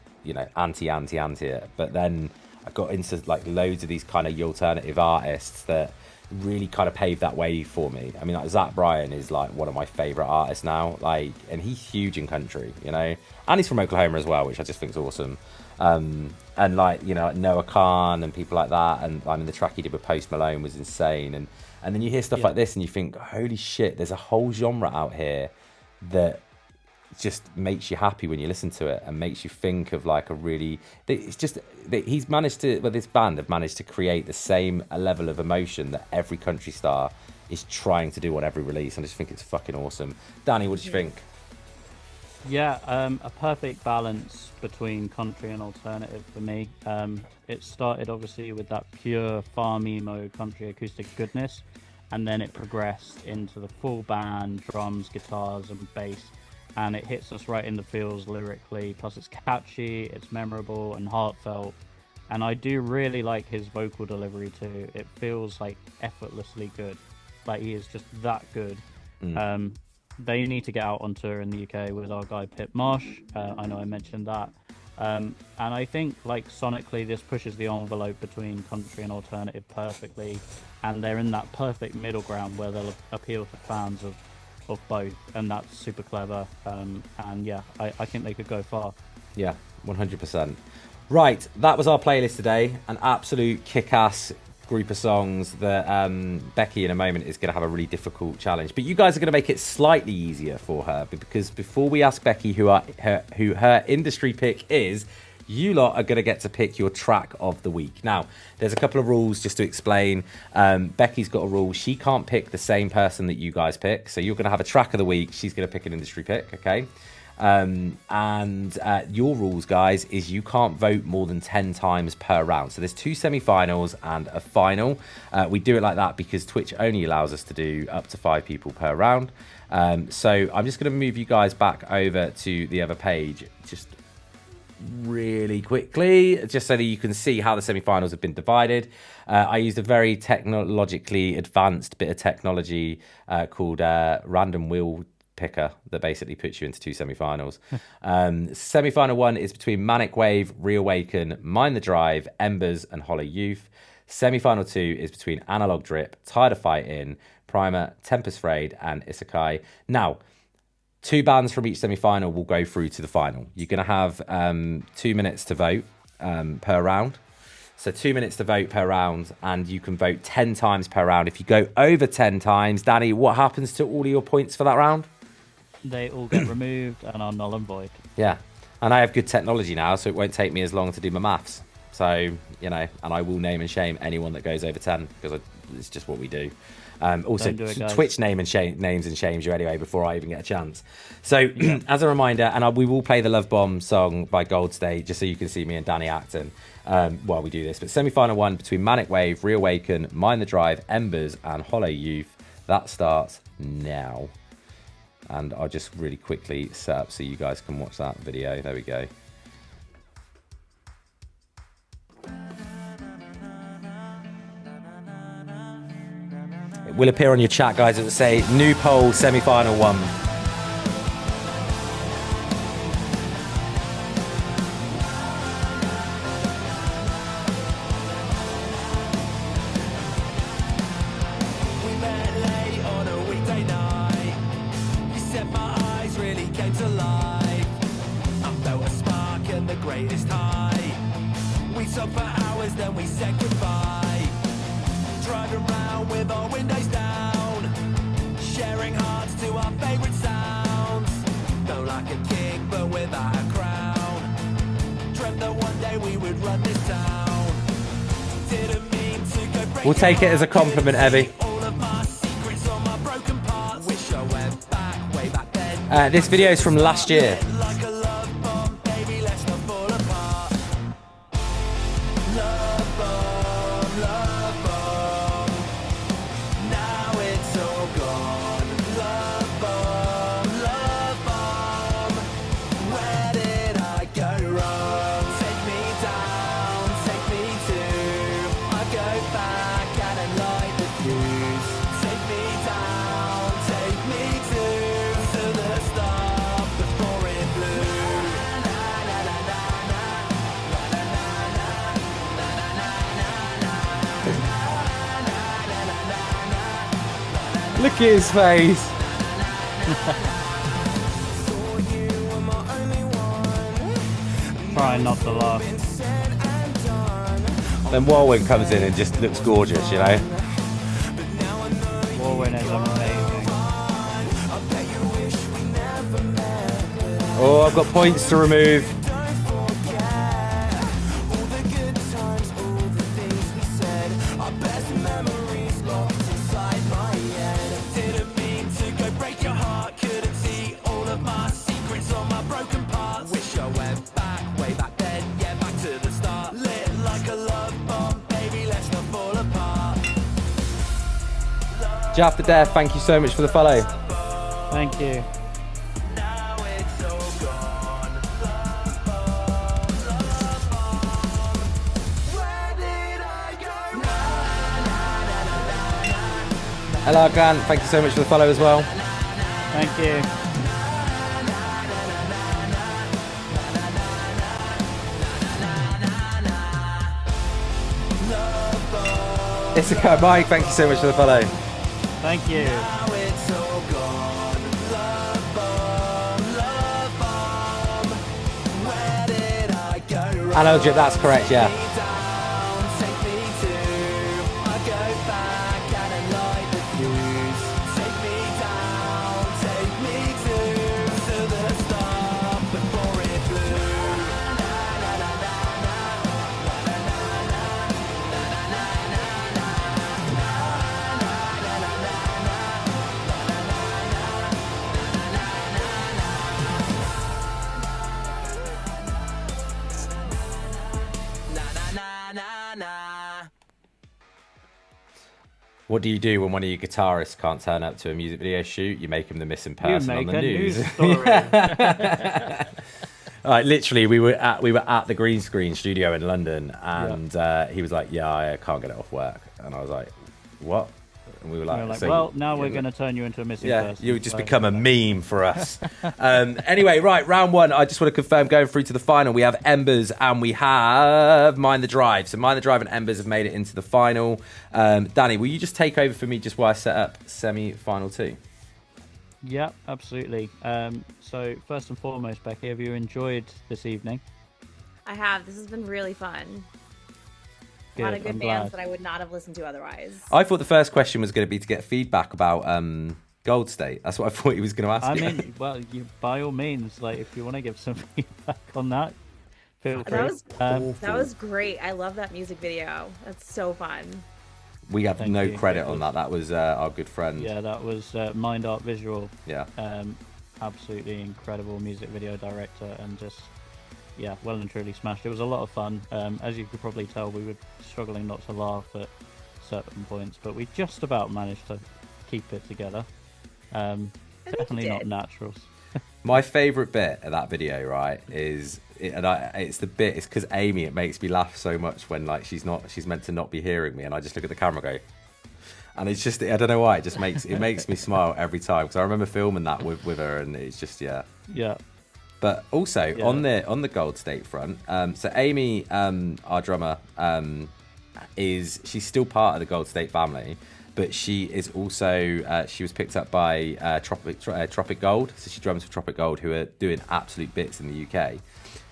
anti it. But then I got into, like, loads of these kind of alternative artists that really kind of paved that way for me. I mean, like, Zach Bryan is, like, one of my favorite artists now, like, and he's huge in country, and he's from Oklahoma as well, which I just think is awesome. And, like, like Noah Khan and people like that, and I mean, the track he did with Post Malone was insane. And then you hear stuff like this and you think, holy shit, there's a whole genre out here that just makes you happy when you listen to it, and makes you think of, like, a really, it's just, he's managed to, this band have managed to create the same level of emotion that every country star is trying to do on every release. And I just think it's fucking awesome. Danny, what do you think? Yeah, a perfect balance between country and alternative for me. It started obviously with that pure farm emo country acoustic goodness, and then it progressed into the full band, drums, guitars and bass. And it hits us right in the feels lyrically, plus it's catchy, it's memorable and heartfelt. And I do really like his vocal delivery too. It feels, like, effortlessly good. Like, he is just that good. They need to get out on tour in the UK with our guy Pit Marsh. I know I mentioned that. And I think, like, sonically this pushes the envelope between country and alternative perfectly. And they're in that perfect middle ground where they'll appeal to fans of both, and that's super clever. And yeah, I think they could go far. Yeah, 100%. Right, that was our playlist today. An absolute kick-ass group of songs that Becky in a moment is going to have a really difficult challenge, but you guys are going to make it slightly easier for her, because before we ask Becky who her industry pick is, you lot are going to get to pick your track of the week. Now, there's a couple of rules just to explain. Becky's got a rule. She can't pick the same person that you guys pick. So you're going to have a track of the week. She's going to pick an industry pick, okay? And your rules, guys, is you can't vote more than 10 times per round. So there's 2 semi-finals and a final. We do it like that because Twitch only allows us to do up to 5 people per round. So I'm just going to move you guys back over to the other page just really quickly, just so that you can see how the semi-finals have been divided. I used a very technologically advanced bit of technology called random wheel picker that basically puts you into 2 semi-finals. Semi-final 1 is between Manic Wave, Reawaken, Mind the Drive, Embers and Hollow Youth. Semi-final 2 is between Analog Drip, Tired of Fighting, Primer, Tempest Raid and Isekai. Now, 2 bands from each semi-final will go through to the final. You're going to have 2 minutes to vote per round. So 2 minutes to vote per round, and you can vote 10 times per round. If you go over 10 times, Danny, what happens to all of your points for that round? They all get removed and are null and void. Yeah, and I have good technology now, so it won't take me as long to do my maths. So, and I will name and shame anyone that goes over 10, because it's just what we do. Also, Twitch names and shames you anyway before I even get a chance. So, as a reminder, and we will play the Love Bomb song by Gold State, just so you can see me and Danny acting while we do this. But semi-final 1 between Manic Wave, Reawaken, Mind the Drive, Embers and Hollow Youth. That starts now. And I'll just really quickly set up so you guys can watch that video. There we go. It will appear on your chat, guys. It will say new poll semi-final 1. We'll take it as a compliment, Evie. This video is from last year. Look at his face. Try not to laugh. Then Warwick comes in and just looks gorgeous, you know. Warwick is amazing. Oh, I've got points to remove. Jeff the Death, thank you so much for the follow. Thank you. Hello, Grant, thank you so much for the follow as well. Thank you. It's a cut, Mike, thank you so much for the follow. Thank you. Hello, Jip, that's correct, yeah. What do you do when one of your guitarists can't turn up to a music video shoot? You make him the missing person on the news. Literally, we were at the green screen studio in London, and he was like, "Yeah, I can't get it off work," and I was like, "What?" And we were like, so, "Well, now we're going to turn you into a missing person." You would just become a meme for us. Anyway, right, round 1. I just want to confirm going through to the final. We have Embers and we have Mind the Drive. So Mind the Drive and Embers have made it into the final. Danny, will you just take over for me just while I set up semi-final 2? Yeah, absolutely. So first and foremost, Becky, have you enjoyed this evening? I have. This has been really fun. A lot of good bands that I would not have listened to otherwise. I thought the first question was going to be to get feedback about Gold State. That's what I thought he was going to ask. I mean, well, by all means, like if you want to give some feedback on that, feel free. That was great. I love that music video. That's so fun. We have no credit on that. That was our good friend. Yeah, that was Mind Art Visual. Yeah. Absolutely incredible music video director, and just well and truly smashed. It was a lot of fun. As you could probably tell, we were struggling not to laugh at certain points, but we just about managed to keep it together. Definitely not did. naturals. My favorite bit of that video, right, it's because Amy, it makes me laugh so much when like she's meant to not be hearing me, and I just look at the camera and go, and it's just, I don't know why, it makes me smile every time, because I remember filming that with her, and it's just, yeah. But also on the Gold State front, so Amy, our drummer, she's still part of the Gold State family, but she is also she was picked up by Tropic Gold, so she drums for Tropic Gold, who are doing absolute bits in the UK.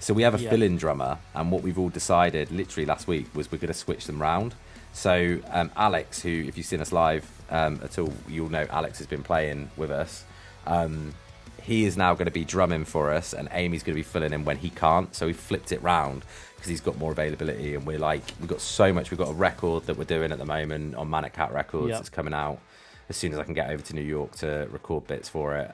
So we have a fill-in drummer, and what we've all decided literally last week was we're going to switch them round. So Alex, who, if you've seen us live at all, you'll know Alex has been playing with us. He is now going to be drumming for us, and Amy's going to be filling in when he can't. So we flipped it round because he's got more availability, and we've got so much. We've got a record that we're doing at the moment on Manic Cat Records. That's coming out as soon as I can get over to New York to record bits for it.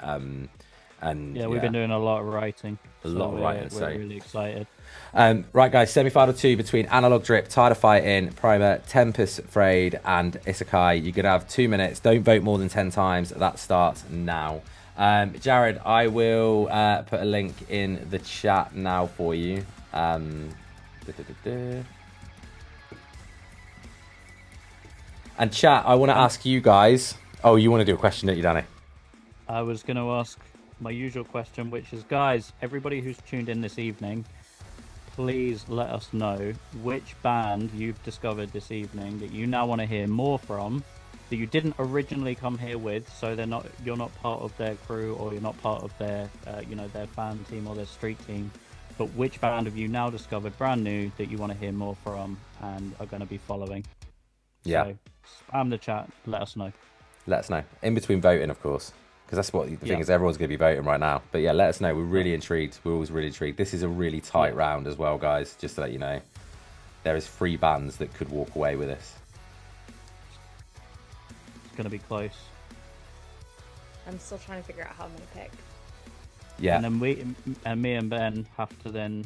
We've been doing a lot of writing. We're really excited. Right, guys, semi-final 2 between Analog Drip, Tired of Fighting, Primer, Tempest Frayed, and Isekai. You're going to have 2 minutes. Don't vote more than 10 times. That starts now. Jared, I will put a link in the chat now for you. And chat, I want to ask you guys. Oh, you want to do a question, don't you, Danny? I was going to ask my usual question, which is, guys, everybody who's tuned in this evening, please let us know which band you've discovered this evening that you now want to hear more from, that you didn't originally come here with, so you're not part of their crew, or you're not part of their their fan team or their street team, but which band have you now discovered brand new that you want to hear more from and are going to be following? So spam the chat, let us know. In between voting, of course, because that's what the thing is, everyone's going to be voting right now. But yeah, let us know. We're really intrigued. We're always really intrigued. This is a really tight round as well, guys, just to let you know. There is 3 bands that could walk away with this. Going to be close. I'm still trying to figure out how I'm going to pick. Yeah. And then me and Ben have to then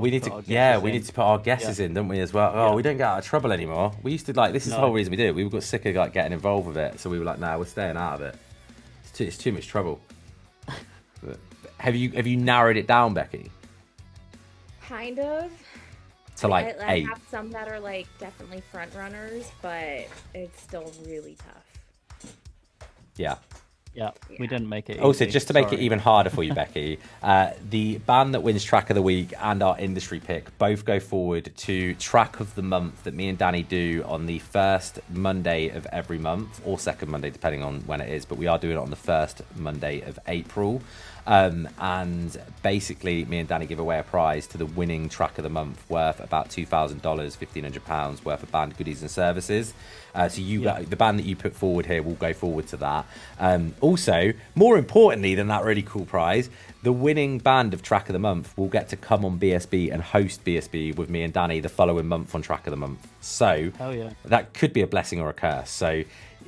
we need to put our guesses in, don't we, as well? We don't get out of trouble anymore. We used to, like, this is the whole reason we did it. We got sick of like getting involved with it, so we were like, nah, we're staying out of it. It's too much trouble. Have you narrowed it down, Becky? Kind of. To like I 8. have some that are like definitely front runners, but it's still really tough. Yeah, we didn't make it easy. Also, just to make it even harder for you, Becky, the band that wins Track of the Week and our industry pick both go forward to Track of the Month that me and Danny do on the first Monday of every month, or second Monday, depending on when it is, but we are doing it on the first Monday of April. And basically, me and Danny give away a prize to the winning Track of the Month worth about $2,000, £1,500 worth of band goodies and services. So the band that you put forward here will go forward to that. Also, more importantly than that really cool prize, the winning band of Track of the Month will get to come on BSB and host BSB with me and Danny the following month on Track of the Month. So that could be a blessing or a curse. So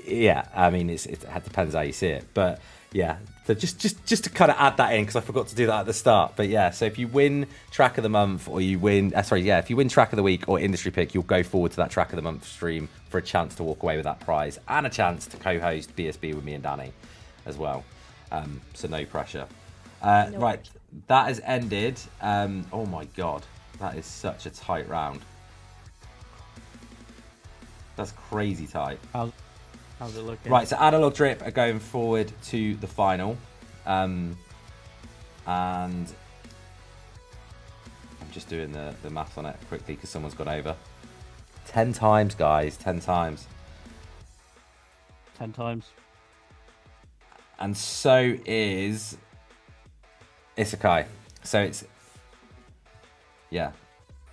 yeah, I mean, it depends how you see it, but yeah. So just to kind of add that in, because I forgot to do that at the start. But yeah, so if you win Track of the Month, or you win, if you win Track of the Week or Industry Pick, you'll go forward to that Track of the Month stream for a chance to walk away with that prize and a chance to co-host BSB with me and Danny as well. So no pressure. Right, that has ended. Oh my God, that is such a tight round. That's crazy tight. How's it looking? Right, so Analog Drip are going forward to the final. And I'm just doing the math on it quickly because someone's gone over. 10 times, guys, 10 times. 10 times. And so is Isekai. So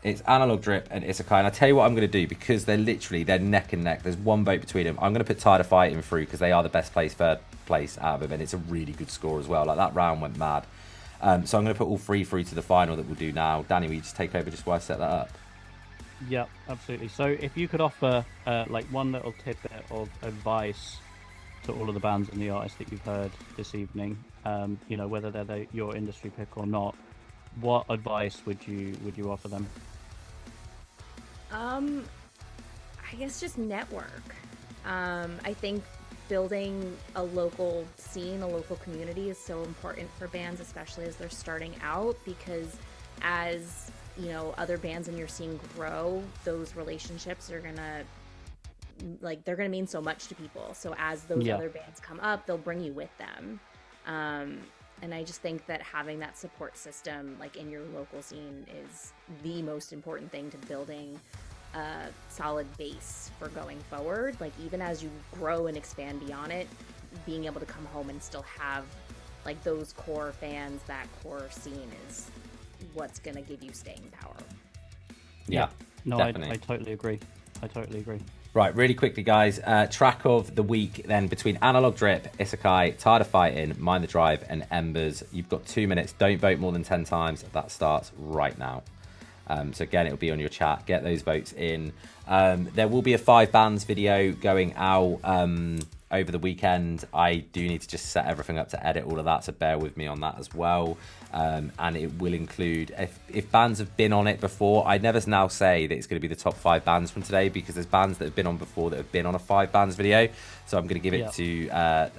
it's Analog Drip and Isekai. And I tell you what I'm going to do, because they're neck and neck. There's one vote between them. I'm going to put Tired of Fighting through because they are the best place, third place out of them. And it's a really good score as well. Like, that round went mad. So I'm going to put all 3 through to the final that we'll do now. Danny, will you just take over just while I set that up? Yeah, absolutely. So if you could offer like one little tidbit of advice to all of the bands and the artists that you've heard this evening, whether they're your industry pick or not, what advice would you offer them? I guess just network. I think building a local scene, a local community is so important for bands, especially as they're starting out, because as you know, other bands in your scene grow, those relationships are gonna they're gonna mean so much to people. So as those other bands come up, they'll bring you with them. And I just think that having that support system like in your local scene is the most important thing to building a solid base for going forward. Like even as you grow and expand beyond it, being able to come home and still have like those core fans, that core scene is what's gonna give you staying power. Yeah, no, I totally agree. Right, really quickly, guys. Track of the week then between Analog Drip, Isekai, Tired of Fighting, Mind the Drive, and Embers. You've got 2 minutes. Don't vote more than 10 times. That starts right now. So again, it'll be on your chat. Get those votes in. There will be a 5 bands video going out over the weekend. I do need to just set everything up to edit all of that, so bear with me on that as well. And it will include, if bands have been on it before, I'd never now say that it's going to be the top 5 bands from today, because there's bands that have been on before that have been on a 5 bands video. So I'm going to give it to,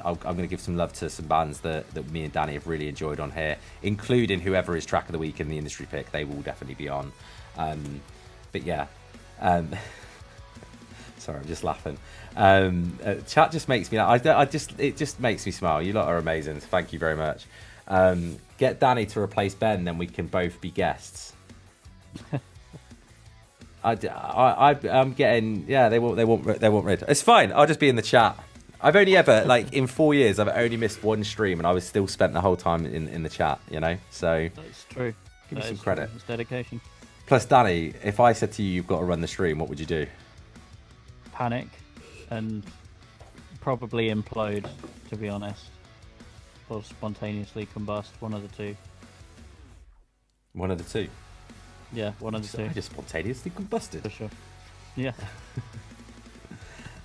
I'm going to give some love to some bands that me and Danny have really enjoyed on here, including whoever is track of the week in the industry pick. They will definitely be on. But yeah. Sorry, I'm just laughing. Chat just makes me laugh. It just makes me smile. You lot are amazing. Thank you very much. Get Danny to replace Ben, then we can both be guests. I'm getting, they want rid. It's fine. I'll just be in the chat. I've only ever, like, in 4 years, I've only missed one stream, and I was still spent the whole time in the chat. You know, so that's true. Give me some credit. It's dedication. Plus, Danny, if I said to you, you've got to run the stream, what would you do? Panic and probably implode, to be honest, or spontaneously combust. One of the two. One of the two. Yeah, one of the two. I just spontaneously combusted. For sure. Yeah.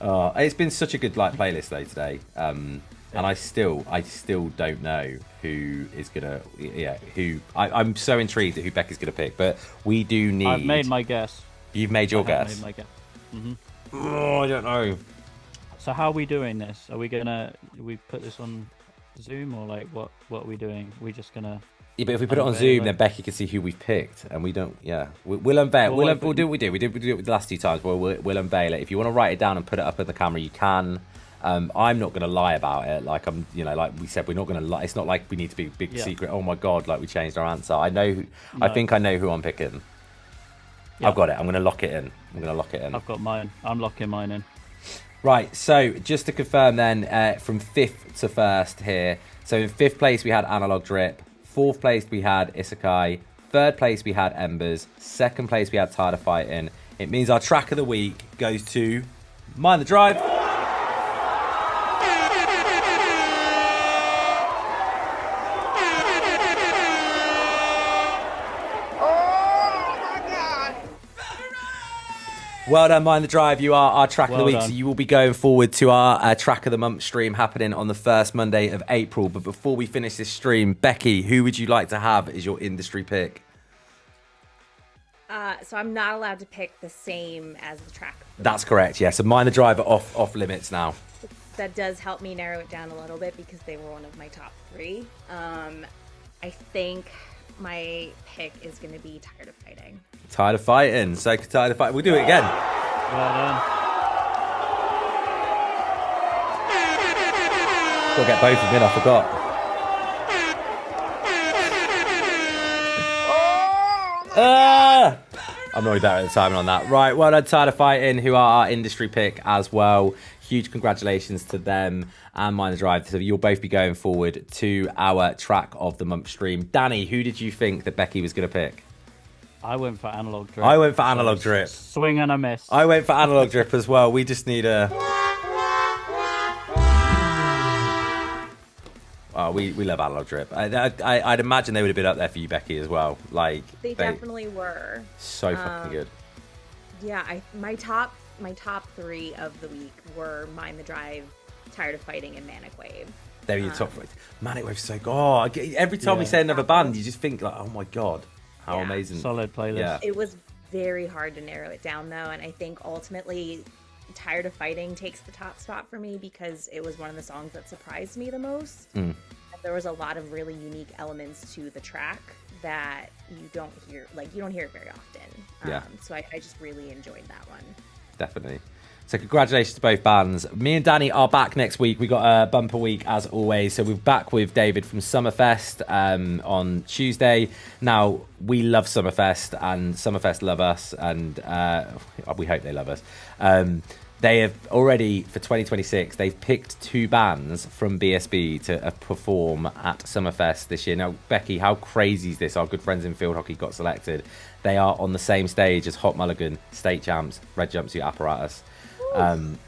It's been such a good playlist though today, and I still don't know who is gonna. I'm so intrigued at who Becky's gonna pick, but we do need. I've made my guess. You've made your guess. Made my guess. Mm-hmm. Oh, I don't know. So how are we doing this? Are we we put this on Zoom, or like what are we doing? We're just gonna. Yeah, but if we put it on Zoom, then Becky can see who we've picked, and we don't. Yeah, we'll unveil. We'll do what we did. We did it the last 2 times. We'll unveil it. If you want to write it down and put it up on the camera, you can. I'm not going to lie about it. Like like we said, we're not going to lie. It's not like we need to be big secret. Oh my god, like we changed our answer. I know. I think I know who I'm picking. Yeah. I've got it. I'm going to lock it in. I've got mine. I'm locking mine in. Right. So just to confirm, then, from 5th to 1st here. So in 5th place we had Analog Drip. 4th place we had Isekai. 3rd place we had Embers. 2nd place we had Tired of Fighting. It means our track of the week goes to Mind the Drive. Well done, Mind the Drive. You are our track of the week, so you will be going forward to our track of the month stream happening on the first Monday of April. But before we finish this stream, Becky, who would you like to have as your industry pick? So I'm not allowed to pick the same as the track. That's correct, yeah. So Mind the Drive are off limits now. That does help me narrow it down a little bit because they were one of my top 3. I think my pick is going to be Tired of Fighting. Tired of Fighting. So Tired of Fighting. We'll do it again. Well done. Got to get both of them in, I forgot. I'm not really better at the timing on that. Right, well done, Tired of Fighting, who are our industry pick as well. Huge congratulations to them and Mind the Drive. So you'll both be going forward to our track of the month stream. Danny, who did you think that Becky was going to pick? I went for Analog Drip. I went for Analog Drip. Swing and a miss. I went for Analog Drip as well. We just need a... Oh, we love Analog Drip. I'd imagine they would have been up there for you, Becky, as well. Like they definitely were. So fucking good. Yeah, my top 3 of the week were Mind the Drive, Tired of Fighting, and Manic Wave. They were your top 3. Manic Wave's so good. Oh, every time we say another band, you just think like, oh my god. How amazing. Solid playlist. Yeah. It was very hard to narrow it down, though, and I think ultimately Tired of Fighting takes the top spot for me because it was one of the songs that surprised me the most. There was a lot of really unique elements to the track that you don't hear it very often. So I just really enjoyed that one. Definitely. So congratulations to both bands. Me and Danny are back next week. We got a bumper week as always. So we're back with David from Summerfest on Tuesday. Now, we love Summerfest and Summerfest love us, and we hope they love us. They have already, for 2026, they've picked 2 bands from BSB to perform at Summerfest this year. Now, Becky, how crazy is this? Our good friends in field hockey got selected. They are on the same stage as Hot Mulligan, State Champs, Red Jumpsuit Apparatus.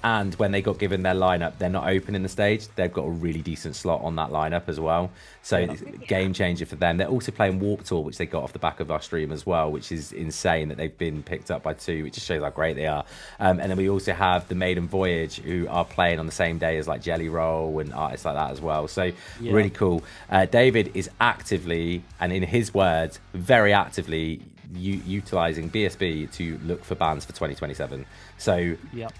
And when they got given their lineup, they're not opening the stage. They've got a really decent slot on that lineup as well. So it's a game changer for them. They're also playing Warp Tour, which they got off the back of our stream as well, which is insane that they've been picked up by 2, which just shows how great they are. And then we also have the Maiden Voyage, who are playing on the same day as like Jelly Roll and artists like that as well. So really cool. David is actively, and in his words, very actively utilizing BSB to look for bands for 2027. So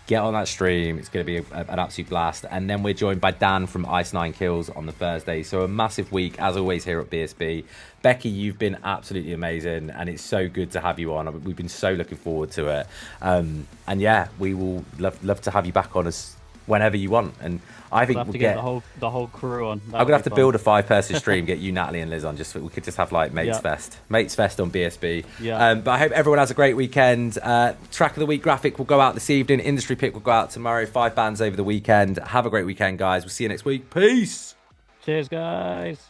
get on that stream. It's going to be an absolute blast. And then we're joined by Dan from Ice 9 Kills on the Thursday. So a massive week as always here at BSB. Becky, you've been absolutely amazing, and it's so good to have you on. We've been so looking forward to it. And yeah, we will love to have you back on us whenever you want. And I think we'll get the whole crew on. I'm gonna have to build a 5-person stream, get you, Natalie, and Liz on. Just we could just have like Mates Fest on BSB. But I hope everyone has a great weekend. Track of the week graphic will go out this evening. Industry pick will go out tomorrow. 5 bands over the weekend. Have a great weekend, guys. We'll see you next week. Peace. Cheers, guys.